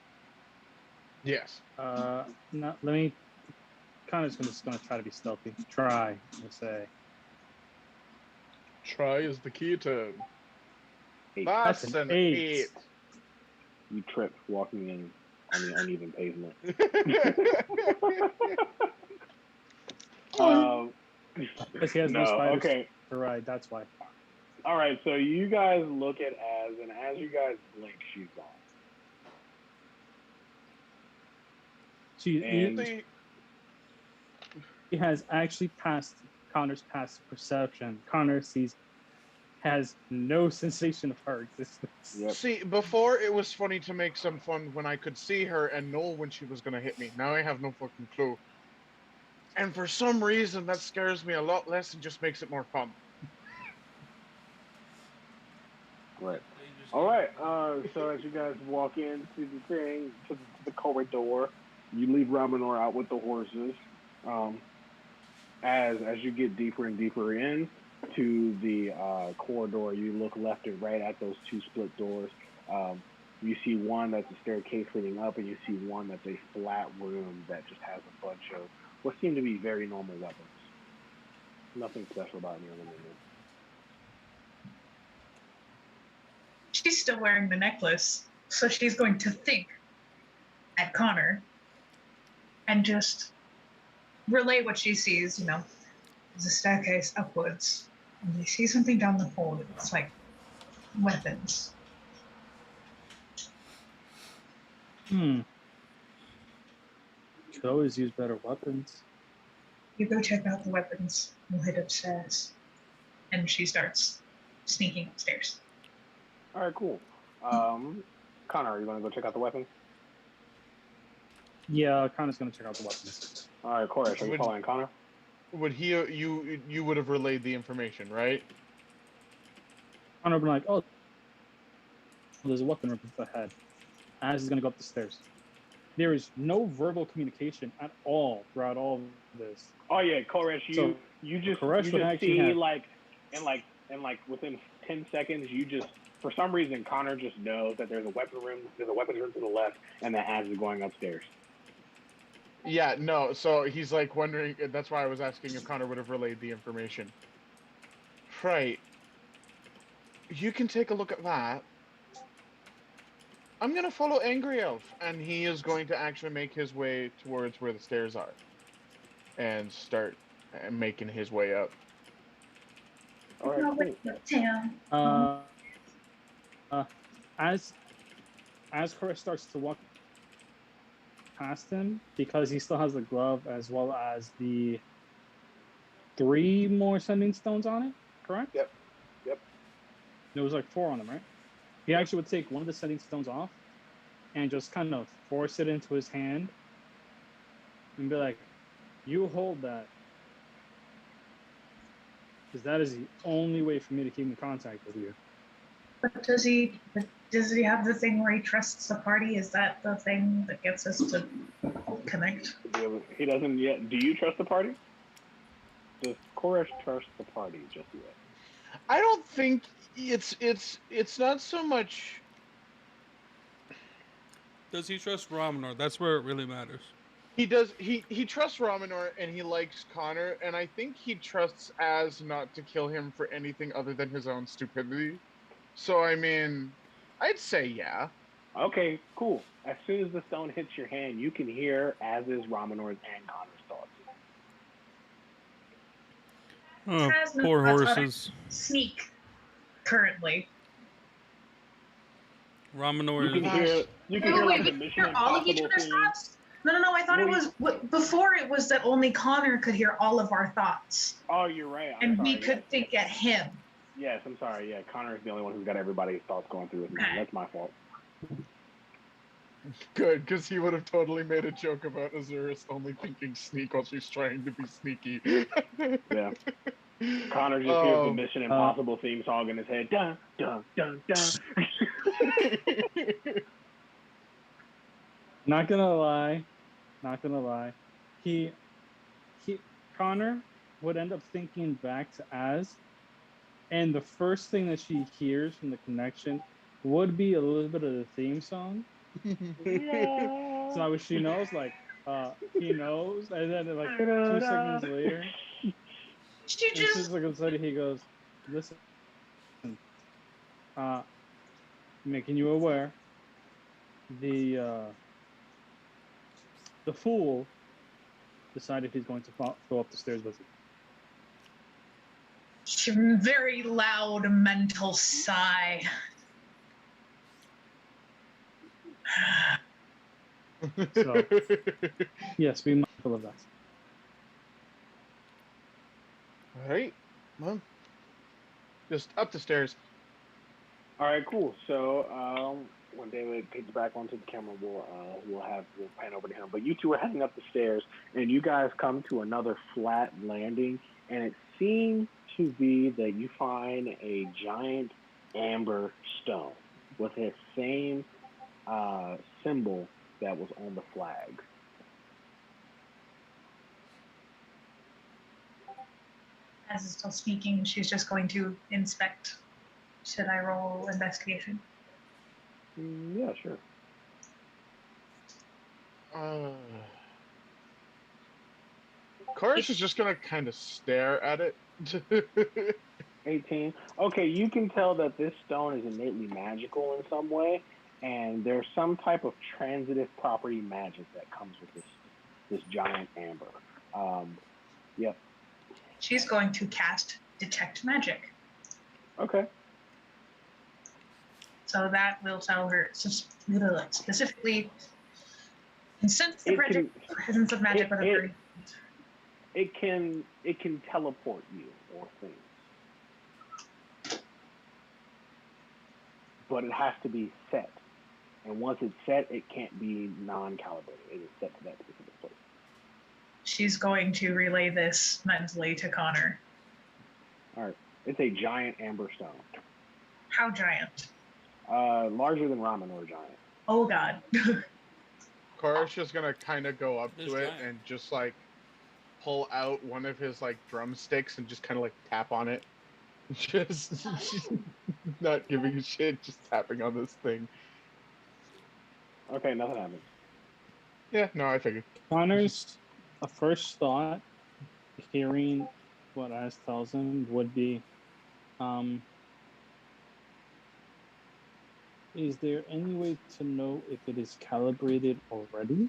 C: Yes.
B: No, let me. Connor's just gonna try to be stealthy. Try, let's say.
C: Try is the key to.
D: Eight.
C: That's
B: That's an
C: an 8.
B: 8.
D: You tripped walking in on the uneven pavement.
B: Because he has no
D: no,
B: spiders
D: okay.
B: to ride. That's why.
D: All right, so you guys look at Az, and as you guys blink, she's gone. And
B: He has actually passed Connor's past perception. Connor has no sensation of her existence.
D: Yep.
C: See, before it was funny to make some fun when I could see her and know when she was gonna hit me. Now I have no fucking clue. And for some reason, that scares me a lot less and just makes it more fun.
D: Right. All right. So as you guys walk into the thing, to the corridor, you leave Ramanor out with the horses. As you get deeper and deeper in to the corridor, you look left and right at those 2 split doors. You see one that's a staircase leading up, and you see one that's a flat room that just has a bunch of what seem to be very normal weapons. Nothing special about any of them in there.
A: She's still wearing the necklace, so she's going to think at Connor and just relay what she sees. There's a staircase upwards, and you see something down the hall. It's like weapons.
B: Could always use better weapons.
A: You go check out the weapons. We'll head upstairs. And she starts sneaking upstairs.
D: All right, cool. Connor, are you going to go check out the weapons?
B: Yeah, Connor's gonna check out the weapons.
D: All right, Koresh, are you following Connor?
C: Would you would have relayed the information, right?
B: Connor would be like, oh, there's a weapon right ahead. Az is gonna go up the stairs. There is no verbal communication at all throughout all of this.
D: Oh yeah, Koresh, you just see
B: have...
D: like within 10 seconds, you just for some reason Connor just knows that there's a weapons room to the left, and that Az is going upstairs.
C: Yeah, no. So he's like wondering. That's why I was asking if Connor would have relayed the information. Right. You can take a look at that. I'm gonna follow Angry Elf, and he is going to actually make his way towards where the stairs are, and start making his way up.
D: All right,
A: cool.
B: As Koresh starts to walk past him, because he still has the glove as well as the 3 more sending stones on it, correct?
D: Yep.
B: There was like 4 on them, right? He actually would take one of the sending stones off and just kind of force it into his hand and be like, you hold that. Because that is the only way for me to keep in contact with you.
A: But does he have the thing where he trusts the party? Is that the thing that gets us to connect?
D: He doesn't yet. Do you trust the party? Does Koresh trust the party just yet?
C: I don't think it's not so much.
E: Does he trust Ramanor? That's where it really matters.
C: He does. He trusts Ramanor and he likes Connor, and I think he trusts Az not to kill him for anything other than his own stupidity. So I mean, I'd say yeah.
D: Okay, cool. As soon as the stone hits your hand, you can hear Az's, Ramanor's, and Connor's thoughts.
E: Oh,
A: Has no
E: poor
A: thoughts on
E: horses.
A: Sneak currently.
E: Ramanor
D: You can hear like the Mission
A: all of each
D: Impossible
A: other's
D: theme.
A: thoughts? No. I thought it was before. It was that only Connor could hear all of our thoughts,
D: Oh, you're right.
A: and we could think at him.
D: Yes, I'm sorry. Yeah, Connor is the only one who's got everybody's thoughts going through his mind.
A: Okay.
D: That's my fault.
C: Good, because he would have totally made a joke about Azurus only thinking sneak while she's trying to be sneaky.
D: Yeah. Connor just hears the Mission Impossible theme song in his head. Dun, dun, dun, dun.
B: Not gonna lie. Connor would end up thinking back to Az and the first thing that she hears from the connection would be a little bit of the theme song. So she knows, like, he knows, and then like 2 seconds later,
A: She
B: and 2
A: just
B: seconds later, he goes, "Listen, making you aware, the uh, the fool decided he's going to go up the stairs with you."
A: very loud mental sigh.
B: So yes, be mindful of that.
C: All right, well, just up the stairs.
D: All right, cool. So when David picks back onto the camera, we'll pan over to him. But you two are heading up the stairs, and you guys come to another flat landing, and it seems to be that you find a giant amber stone with the same symbol that was on the flag.
A: As is still speaking, she's just going to inspect. Should I roll investigation?
D: Yeah, sure.
C: Chorus is just gonna kind of stare at it.
D: 18. Okay, you can tell that this stone is innately magical in some way, and there's some type of transitive property magic that comes with this giant amber. Yep.
A: She's going to cast Detect Magic.
D: Okay.
A: So that will tell her specifically, and sense the presence of magic with a very.
D: It can teleport you or things, but it has to be set. And once it's set, it can't be non-calibrated. It is set to that specific place.
A: She's going to relay this mentally to Connor.
D: All right. It's a giant amber stone.
A: How giant?
D: Larger than ramen or giant.
A: Oh, God.
C: Chorus just gonna kind of go up to it and just like pull out one of his like drumsticks and just kind of like tap on it. Just not giving a shit, just tapping on this thing.
D: Okay, nothing happens.
C: Yeah, no, I figured.
B: Connor's first thought, hearing what Az tells him, would be, is there any way to know if it is calibrated already?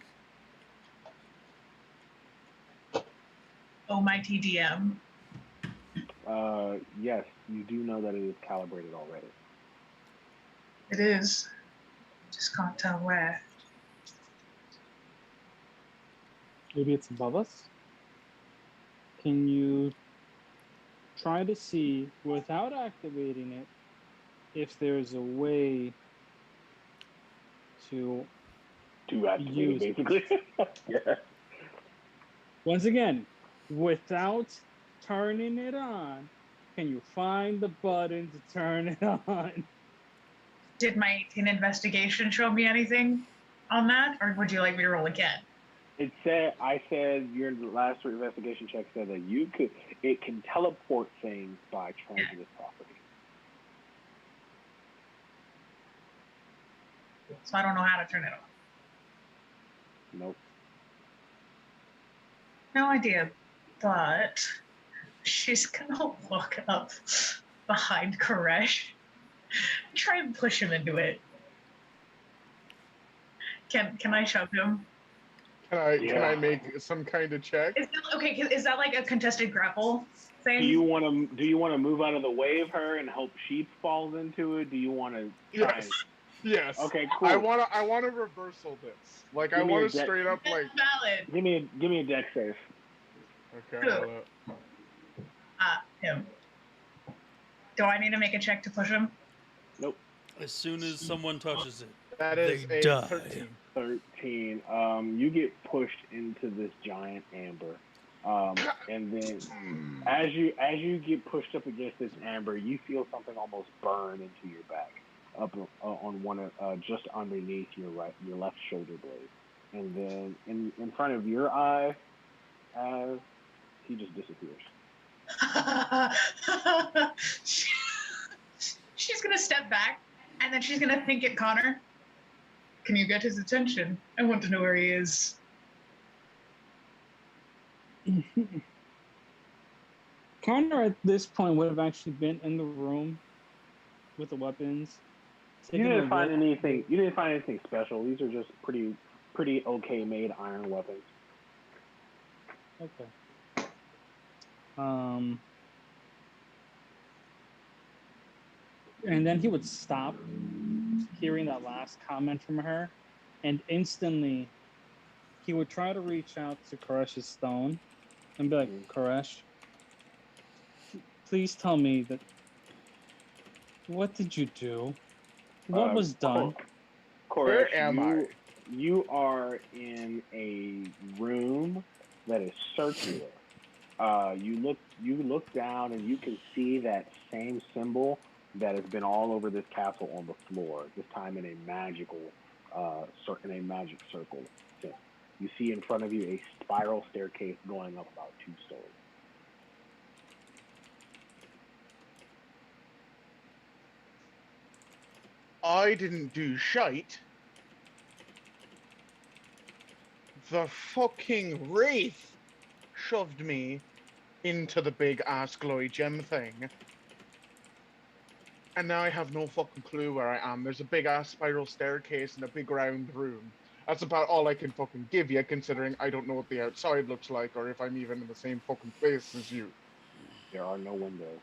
A: Almighty DM.
D: Yes, you do know that it is calibrated already.
A: It is. Just can't tell where.
B: Maybe it's above us? Can you try to see, without activating it, if there's a way to
D: activate
B: use
D: it, basically. Yeah.
B: Once again, without turning it on, can you find the button to turn it on?
A: Did my 18 investigation show me anything on that, or would you like me to roll again?
D: I said your last investigation check said that it can teleport things by transitive property.
A: So I don't know how to turn it on.
D: Nope.
A: No idea, but she's gonna walk up behind Koresh, try and push him into it. Can I shove him?
C: Can I make some kind of check?
A: Is that like a contested grapple thing?
D: Do you want to move out of the way of her and hope she falls into it? Do you want to try?
C: Yes. Yes.
D: Okay, cool.
C: I want to reversal this. Like, I want to straight up like.
A: Valid.
D: Give me a deck save.
C: Okay.
A: Who? Him. Do I need to make a check to push him?
D: Nope.
E: As soon as someone touches it,
C: That is
E: they
C: a
E: die.
C: 13.
D: 13. You get pushed into this giant amber. And then as you get pushed up against this amber, you feel something almost burn into your back, up on one just underneath your left shoulder blade, and then in front of your eye, he just disappears.
A: she's gonna step back, and then she's gonna think at Connor. Can you get his attention? I want to know where he is.
B: Connor at this point would have actually been in the room with the weapons.
D: You didn't find anything. You didn't find anything special. These are just pretty okay made iron weapons.
B: Okay. And then he would stop hearing that last comment from her, and instantly he would try to reach out to Koresh's stone and be like, Koresh, please tell me that. What did you do? What was done?
D: Koresh,
C: Where am I?
D: You are in a room that is circular. You look down and you can see that same symbol that has been all over this castle on the floor. This time in a magic circle. You see in front of you a spiral staircase going up about 2 stories.
C: I didn't do shite. The fucking wraith shoved me into the big ass glowy gem thing. And now I have no fucking clue where I am. There's a big ass spiral staircase in a big round room. That's about all I can fucking give you, considering I don't know what the outside looks like or if I'm even in the same fucking place as you.
D: There are no windows.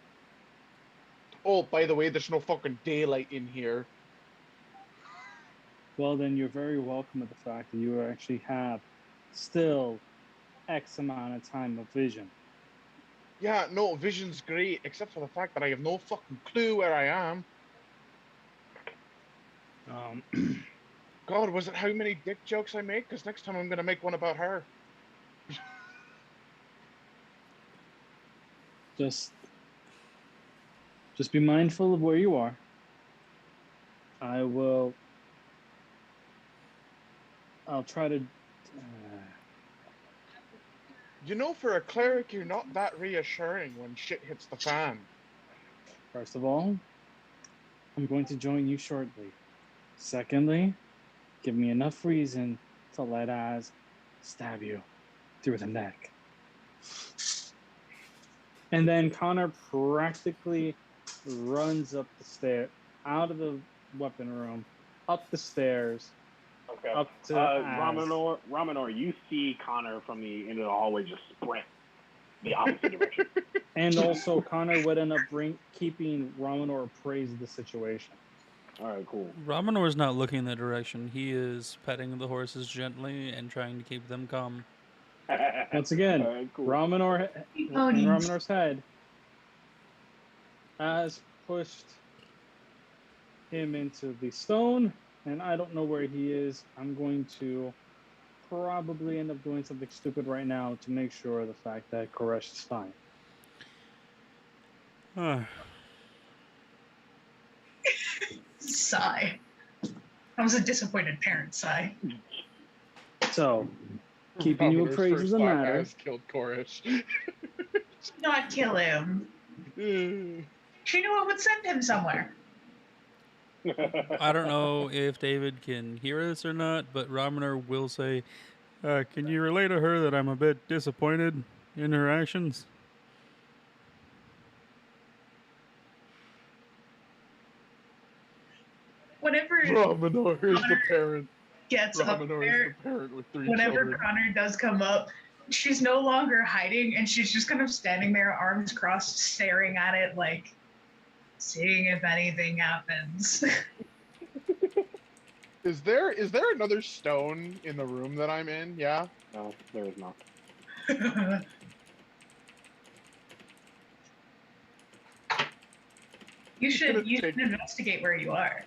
C: Oh, by the way, there's no fucking daylight in here.
B: Well, then you're very welcome at the fact that you actually have still X amount of time of vision.
C: Yeah, no, vision's great, except for the fact that I have no fucking clue where I am. God, was it how many dick jokes I make? Because next time I'm going to make one about her.
B: Just be mindful of where you are. I'll try to...
C: You know, for a cleric, you're not that reassuring when shit hits the fan.
B: First of all, I'm going to join you shortly. Secondly, give me enough reason to let Az stab you through the neck. And then Connor practically runs up the stair, out of the weapon room, up the stairs,
D: Okay.
B: up to
D: Raminor, you see Connor from the end of the hallway just sprint the opposite direction.
B: And also, Connor would end up keeping Raminor appraised of the situation.
D: All right, cool.
G: Raminor's not looking in that direction. He is petting the horses gently and trying to keep them calm.
B: Once again,
D: All right, cool.
B: Raminor in Raminor's head has pushed him into the stone, and I don't know where he is. I'm going to probably end up doing something stupid right now to make sure the fact that Koresh is fine.
A: Sigh. That was a disappointed parent sigh.
B: So, keeping you appraised is a matter.
C: Has killed Koresh.
A: Not kill him. She knew it would send him somewhere.
G: I don't know if David can hear this or not, but Raminor will say, can you relay to her that I'm a bit disappointed in her actions?
A: Whenever
C: Raminor is the parent.
A: gets up
C: Raminor
A: there,
C: is the parent with 3
A: whenever
C: children.
A: Connor does come up, she's no longer hiding, and she's just kind of standing there, arms crossed, staring at it, like, seeing if anything happens.
C: Is there another stone in the room that I'm in? Yeah?
D: No, there is not.
A: You should investigate where you are.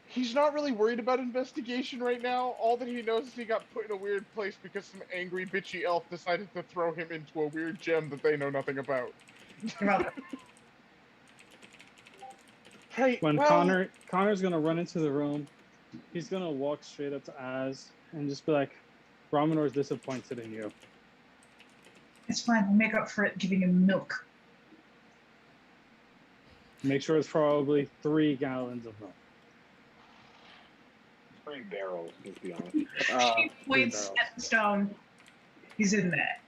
C: He's not really worried about investigation right now. All that he knows is he got put in a weird place because some angry bitchy elf decided to throw him into a weird gem that they know nothing about. Hey,
B: When Connor's gonna run into the room, he's gonna walk straight up to Az and just be like, Raminor's disappointed in you.
A: It's fine. We'll make up for it giving him milk.
B: Make sure it's probably 3 gallons of milk.
D: 3 barrels, let's be honest.
A: She points
B: barrels.
A: at the stone. He's in there.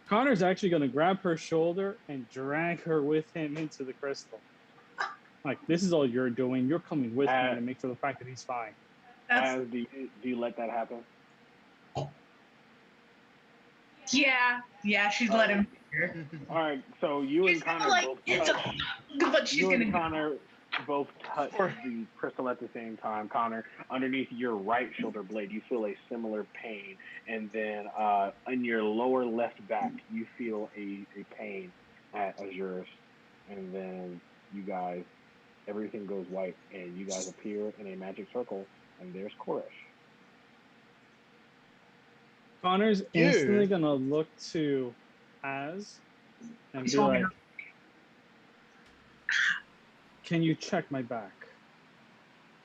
B: Connor's actually going to grab her shoulder and drag her with him into the crystal. Like, this is all you're doing. You're coming with me to make sure the fact that he's fine.
D: Do you let that happen?
A: Yeah, she's let him.
D: All right, so you and Connor both touch.
A: But she's gonna.
D: Connor both touch the crystal at the same time. Connor, underneath your right shoulder blade, you feel a similar pain, and then in your lower left back, you feel a pain as yours, and then you guys, everything goes white, and you guys appear in a magic circle, and there's Koresh.
B: Connor's instantly going to look to Az and be like, can you check my back?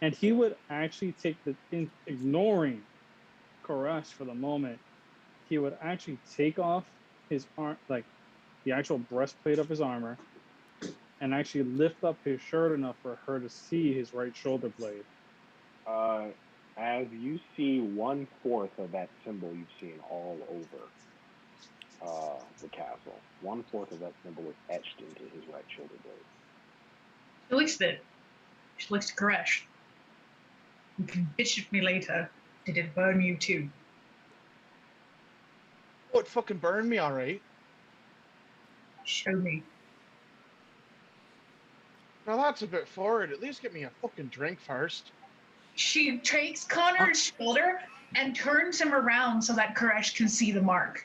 B: And he would actually take ignoring Koresh for the moment, he would actually take off his arm, like the actual breastplate of his armor, and actually lift up his shirt enough for her to see his right shoulder blade.
D: As you see 1/4 of that symbol you've seen all over the castle. 1/4 of that symbol is etched into his right shoulder blade.
A: She looks to Koresh. You can bitch at me later. Did it burn you too?
C: Oh, it fucking burned me, all right.
A: Show me.
C: Now that's a bit forward. At least get me a fucking drink first.
A: She takes Connor's shoulder and turns him around so that Koresh can see the mark.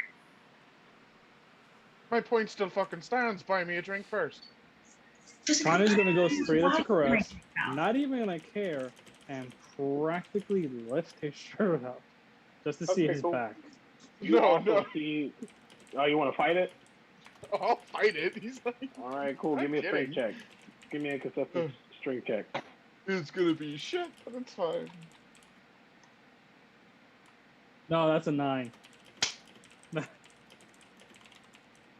C: My point still fucking stands. Buy me a drink first.
B: Connor's going to go straight up to Koresh, not even going to care, and practically lift his shirt up just to see his back.
D: You want to fight it?
C: I'll fight it. He's like,
D: all right, cool. Give me a strength check. Give me a contested strength check.
C: It's gonna be shit, but it's fine.
B: No, that's a 9.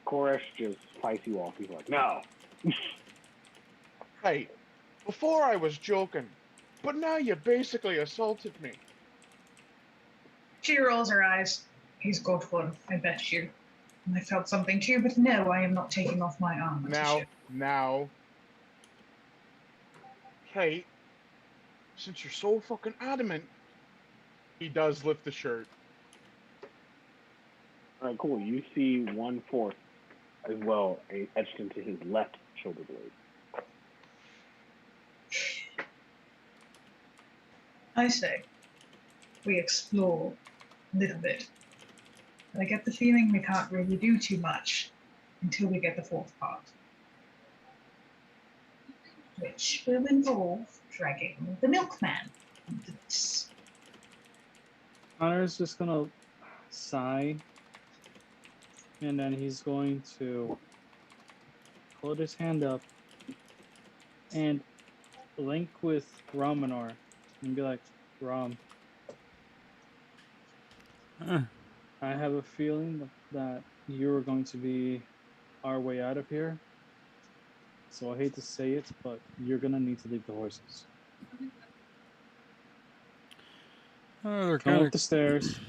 D: Koresh just fights you off. He's like, no.
C: Hey, before I was joking, but now you basically assaulted me.
A: She rolls her eyes. He's got one, I bet you. And I felt something too, but no, I am not taking off my armor.
C: Now. Hey, since you're so fucking adamant, he does lift the shirt.
D: All right, cool. You see 1/4 as well etched into his left shoulder blade.
A: I say, we explore a little bit. But I get the feeling we can't really do too much until we get the 4th part. Which will involve dragging the milkman into this.
B: Connor's just going to sigh, and then he's going to hold his hand up and link with Ramenor and be like, Ram, I have a feeling that you are going to be our way out of here. So I hate to say it, but you're going to need to leave the horses. Come up the stairs,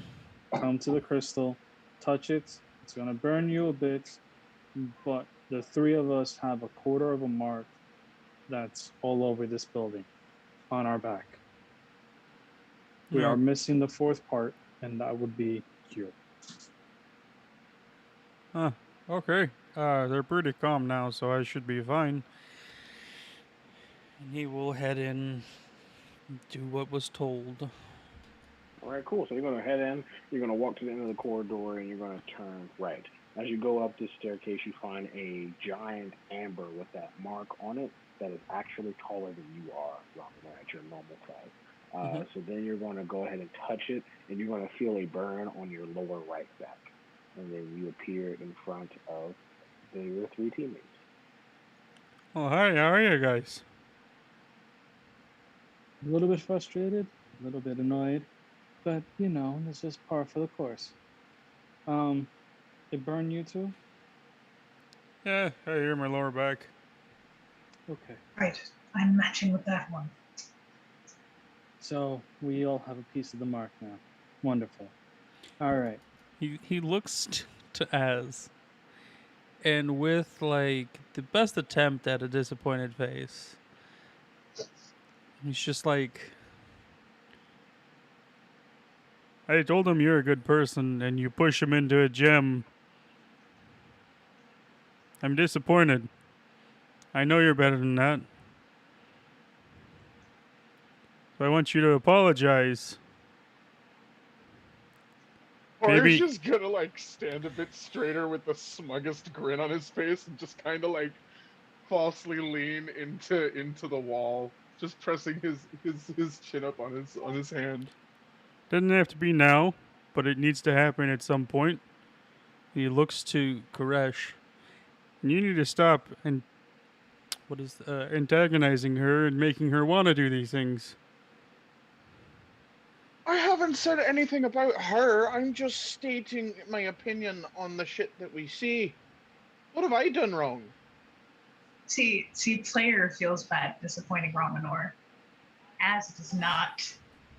B: come to the crystal, touch it. It's going to burn you a bit, but the 3 of us have a 1/4 of a mark that's all over this building on our back. We are missing the 4th part, and that would be you.
E: Okay. They're pretty calm now, so I should be fine. And he will head in, do what was told.
D: All right, cool. So you're going to head in, you're going to walk to the end of the corridor, and you're going to turn right. As you go up this staircase, you find a giant amber with that mark on it that is actually taller than you are, Ramenor, at your normal size. So then you're going to go ahead and touch it, and you're going to feel a burn on your lower right back. And then you appear in front of your 3 teammates.
E: Oh, hi. How are you guys?
B: A little bit frustrated, a little bit annoyed, but, you know, it's just par for the course. It burned you too?
E: Yeah, I hear my lower back.
B: Okay.
A: Right. I'm matching with that one.
B: So we all have a piece of the mark now. Wonderful. All right.
E: He looks to Az, and with like the best attempt at a disappointed face, he's just like, I told him you're a good person, and you push him into a gym. I'm disappointed. I know you're better than that. So I want you to apologize.
C: Corey's
E: Maybe
C: just gonna like stand a bit straighter with the smuggest grin on his face and just kind of like falsely lean into the wall, just pressing his chin up on his hand.
E: doesn't have to be now, but it needs to happen at some point. He looks to Koresh, and you need to stop and antagonizing her and making her want to do these things.
C: I haven't said anything about her. I'm just stating my opinion on the shit that we see. What have I done wrong?
A: See, player feels bad disappointing Romanor. Az does not,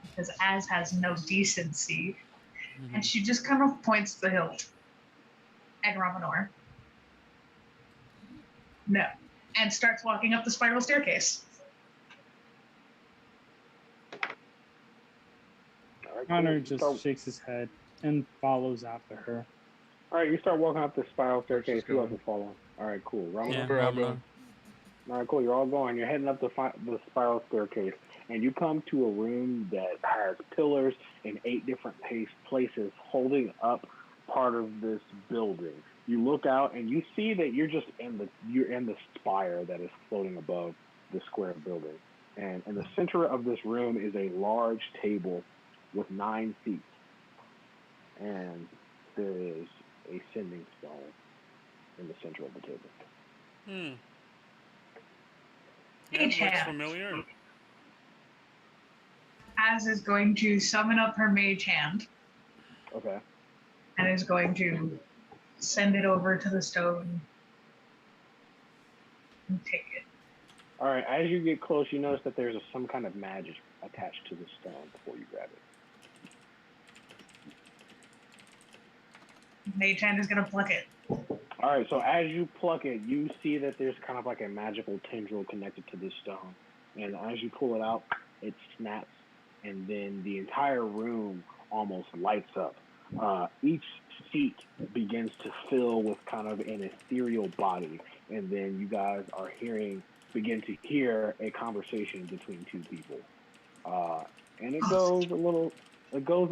A: because Az has no decency. And she just kind of points the hilt at Romanor. No. And starts walking up the spiral staircase.
D: All right,
B: Connor
D: cool.
B: just shakes his head and follows after her.
D: All right, you start walking up the spiral staircase.
C: just
D: Who else
C: going.
D: is following? All right, cool. Ramen.
E: Yeah,
C: We're all
E: Ramna.
C: going.
D: All right, cool. You're all going. You're heading up the spiral staircase, and you come to a room that has pillars in 8 different places holding up part of this building. You look out and you see that you're in the spire that is floating above the square building. And in the center of this room is a large table with 9 seats, and there is a sending stone in the center of the table.
E: Yeah,
A: Mage
E: looks
A: hand.
E: familiar.
A: Az is going to summon up her mage hand
D: Okay.
A: and is going to send it over to the stone and take it.
D: All right. As you get close, you notice that there's some kind of magic attached to the stone before you grab it.
A: Mage hand is going to pluck it.
D: All right. So as you pluck it, you see that there's kind of like a magical tendril connected to this stone, and as you pull it out, it snaps, and then the entire room almost lights up. Each seat begins to fill with kind of an ethereal body, and then you guys begin to hear a conversation between 2 people, and it goes a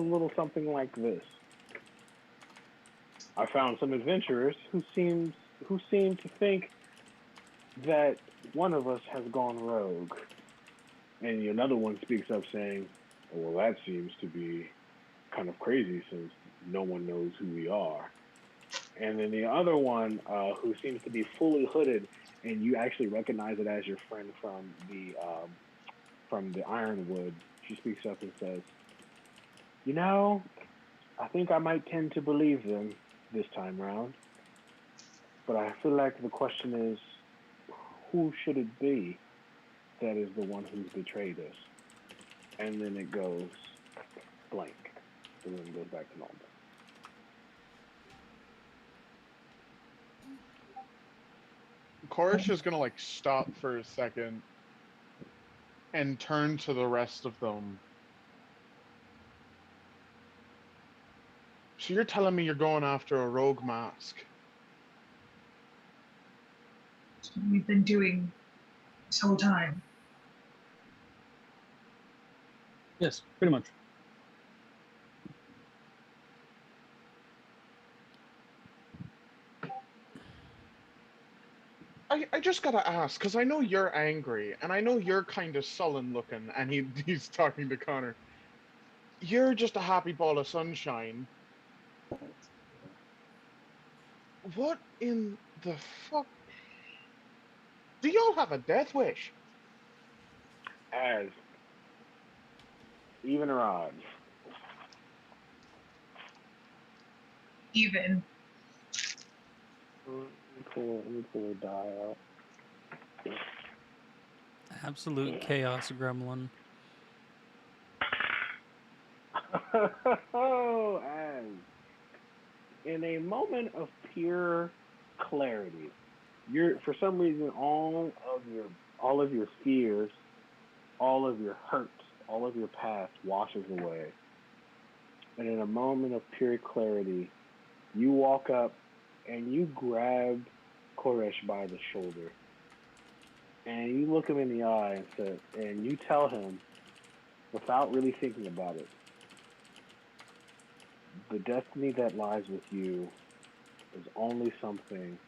D: little something like this. I found some adventurers who seem to think that one of us has gone rogue, and another one speaks up saying, "Well, that seems to be kind of crazy since no one knows who we are." And then the other one, who seems to be fully hooded, and you actually recognize it as your friend from the Ironwood, she speaks up and says, I think I might tend to believe them this time round, but I feel like the question is, who should it be that is the one who's betrayed us?" And then it goes blank. The room goes back to normal.
C: Koresh is gonna like stop for a second and turn to the rest of them. So you're telling me you're going after a rogue mask?
A: That's what we've been doing this whole time.
B: Yes, pretty much.
C: I just gotta ask, because I know you're angry, and I know you're kind of sullen looking, and he's talking to Connor. You're just a happy ball of sunshine. What in the fuck? Do y'all have a death wish?
D: As even or odd?
A: Even.
D: Let me pull a die out.
G: Absolute chaos gremlin.
D: Oh, and in a moment of pure clarity, for some reason all of your fears, all of your hurts, all of your past washes away. And in a moment of pure clarity, you walk up and you grab Koresh by the shoulder. And you look him in the eye and you tell him, without really thinking about it, the destiny that lies with you is only something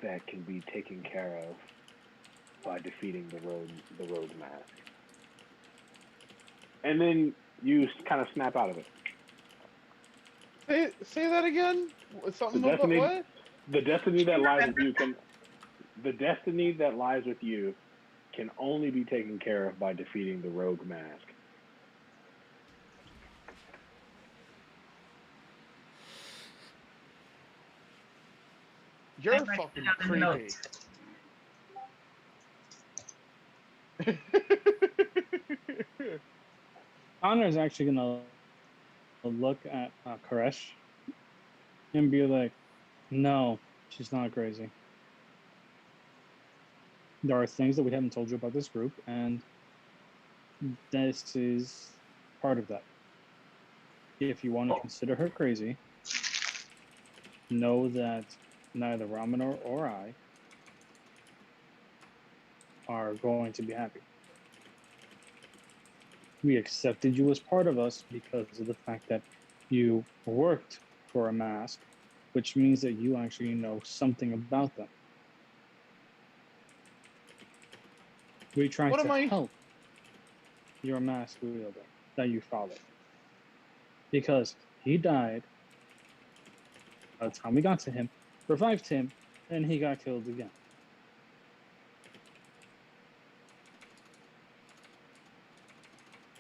D: that can be taken care of by defeating the rogue mask. And then you kind of snap out of it.
C: Say that again. Something about what?
D: The destiny that lies with you can only be taken care of by defeating the rogue mask.
C: You're fucking creepy.
B: Connor's actually gonna look at Koresh and be like, "No, she's not crazy. There are things that we haven't told you about this group, and this is part of that. If you want to consider her crazy, know that neither Ramanor or I are going to be happy. We accepted you as part of us because of the fact that you worked for a mask, which means that you actually know something about them. We tried to help your mask wielder that you followed. Because he died by the time we got to him, revived him, and he got killed again.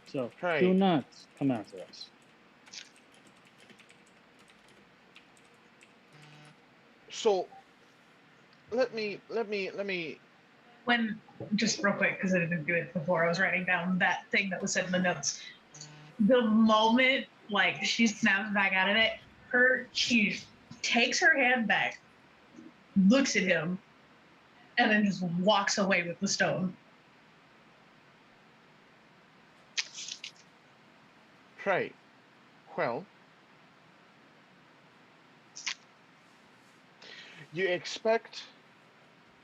B: So do not come after us.
C: So let me.
A: When, just real quick, because I didn't do it before, I was writing down that thing that was said in the notes. The moment, like, she snaps back out of it, she takes her hand back, looks at him, and then just walks away with the stone.
C: Right. Well, you expect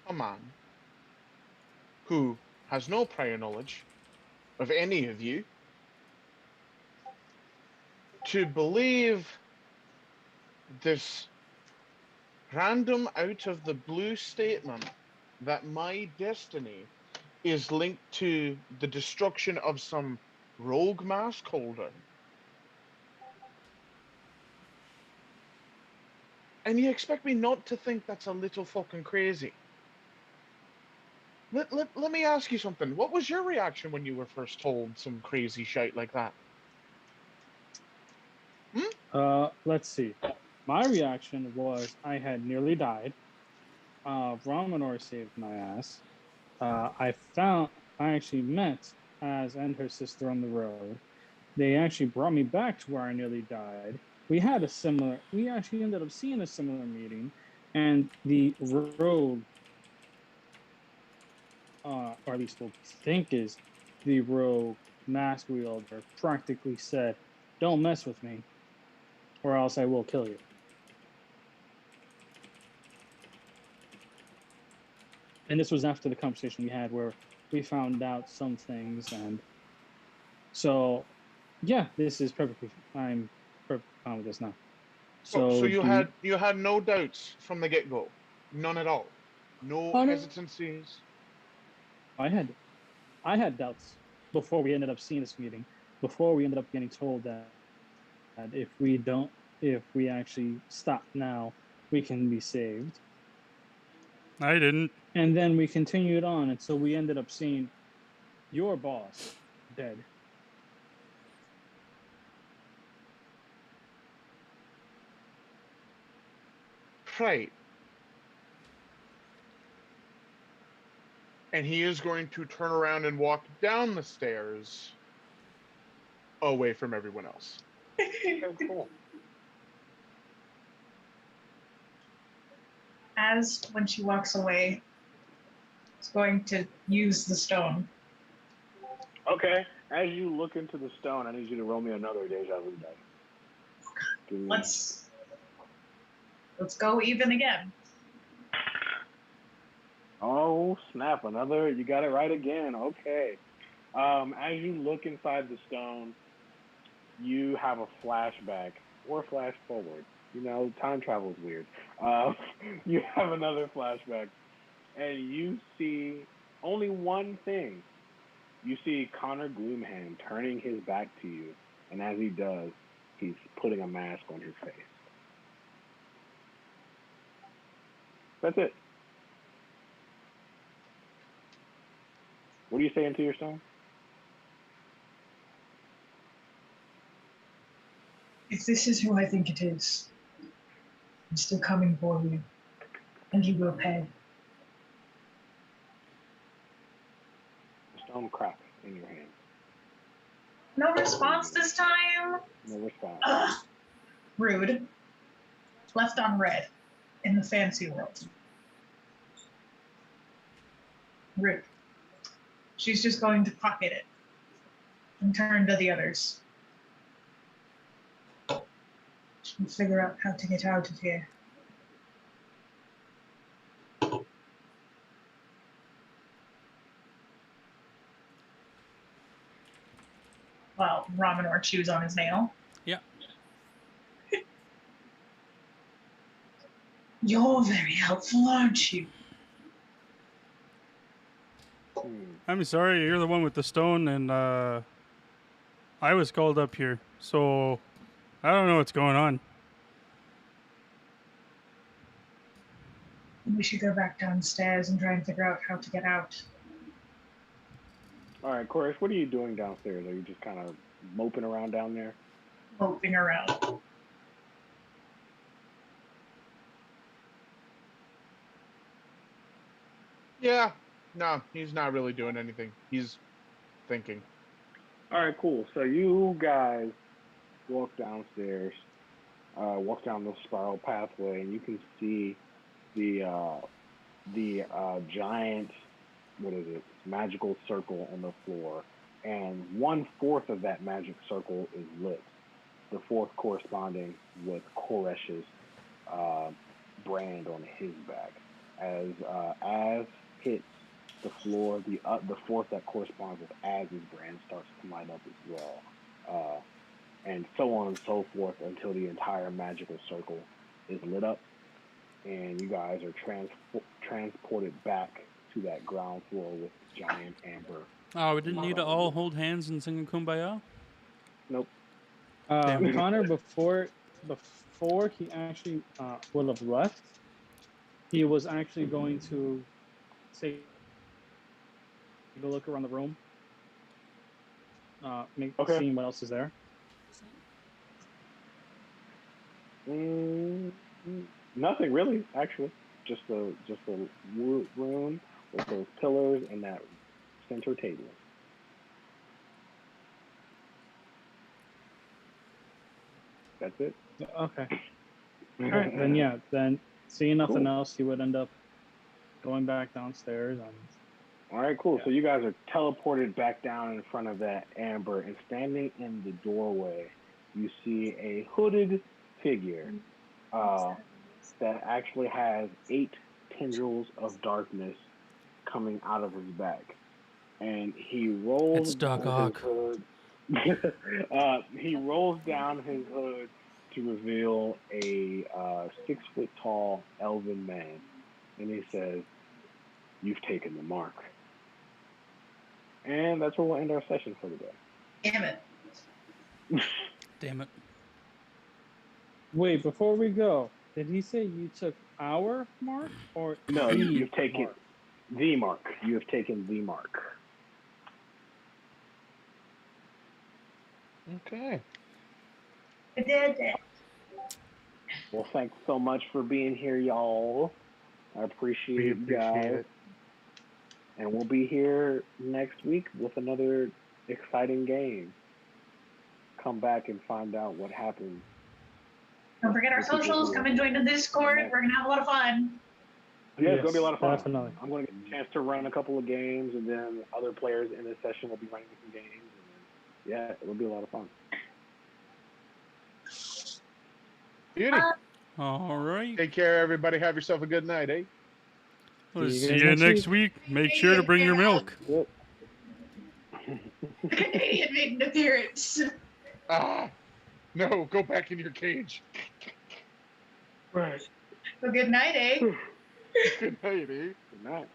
C: a man who has no prior knowledge of any of you to believe this random out of the blue statement that my destiny is linked to the destruction of some rogue mask holder. And you expect me not to think that's a little fucking crazy? Let me ask you something. What was your reaction when you were first told some crazy shit like that?
B: Let's see. My reaction was I had nearly died. Ramanor saved my ass. I actually met Az and her sister on the road. They actually brought me back to where I nearly died. We actually ended up seeing a similar meeting, and the rogue, or at least what we think is the rogue mask wielder, practically said, "Don't mess with me, or else I will kill you." And this was after the conversation we had where we found out some things, and so yeah, I'm perfectly fine with this now.
C: So you had no doubts from the get-go, none at all, no hesitancies.
B: I had doubts before we ended up seeing this meeting, before we ended up getting told that if we actually stop now, we can be saved.
E: I didn't.
B: And then we continued on until we ended up seeing your boss dead.
C: Right. and he is going to turn around and walk down the stairs away from everyone else.
D: Okay, cool.
A: As when she walks away, is going to use the stone.
D: Okay. As you look into the stone, I need you to roll me another deja vu dice.
A: Let's go even again.
D: Oh snap! Another. You got it right again. Okay. As you look inside the stone, you have a flashback or flash forward. You know, time travel is weird. You have another flashback, and you see only one thing. You see Connor Gloomhand turning his back to you, and as he does, he's putting a mask on his face. That's it. What are you saying to your stone?
A: If this is who I think it is, I'm still coming for you, and you will pay.
D: The stone cracks in your hand.
A: No response this time?
D: No response.
A: Ugh. Rude. Left on red in the fancy world. Rude. She's just going to pocket it and turn to the others. She'll figure out how to get out of here. Well, Ramanor chews on his nail.
G: Yeah.
A: You're very helpful, aren't you?
E: I'm sorry, you're the one with the stone, and I was called up here, so I don't know what's going on.
A: We should go back downstairs and try and figure out how to get out.
D: All right, Chorus, what are you doing downstairs? Are you just kind of moping around down there?
A: Moping around.
C: Yeah, no, he's not really doing anything. He's thinking.
D: All right, cool. So you guys walk downstairs, walk down the spiral pathway, and you can see the giant, what is it, magical circle on the floor, and 1/4 of that magic circle is lit. The fourth corresponding with Koresh's brand on his back. As hits the floor, the fourth that corresponds with Az's brand starts to light up as well, and so on and so forth until the entire magical circle is lit up, and you guys are transported back to that ground floor with giant amber.
G: Oh, we didn't need to all hold hands and sing a kumbaya?
D: Nope.
G: Damn.
B: Connor, before he actually would have left, he was actually going to take a look around the room,
D: Okay.
B: seeing what else is there.
D: Nothing really, actually. Just a room with those pillars and that center table. That's it.
B: Okay. All right. Then yeah. Then seeing nothing
D: Cool.
B: else, he would end up going back downstairs. And
D: All right, cool.
B: Yeah.
D: So you guys are teleported back down in front of that amber, and standing in the doorway, you see a hooded figure that actually has 8 tendrils of darkness coming out of his back, and he rolls
G: It's Doc
D: down
G: Ock.
D: his hood. He rolls down his hood to reveal a 6-foot-tall elven man, and he says, "You've taken the mark." And that's where we'll end our session for today.
A: Damn it.
G: Damn it.
B: wait, before we go, did he say you took our mark or
D: No,
B: the
D: you've taken
B: mark?
D: the mark. You have taken the mark.
C: Okay.
A: I did it.
D: Well, thanks so much for being here, y'all. I appreciate
C: We
D: you
C: appreciate
D: guys.
C: it.
D: And we'll be here next week with another exciting game. Come back and find out what happened.
A: Don't forget our
D: The people
A: socials.
D: who
A: Come
D: are
A: and join the Discord.
D: next.
A: We're gonna have a lot of fun.
D: Yeah, it's gonna be a lot of fun.
B: Definitely.
D: I'm gonna get a chance to run a couple of games, and then other players in this session will be running some games. And yeah, it'll be a lot of fun.
C: Beauty.
G: All right.
C: Take care, everybody. Have yourself a good night, eh?
G: We'll
B: See you
G: see
B: guys
G: you
B: next
G: next week. Make sure to bring your milk.
D: Yep.
A: Canadian made an appearance.
C: Ah, no, go back in your cage.
D: Right.
A: Well, good night, eh?
C: Good night, eh?
D: Good night.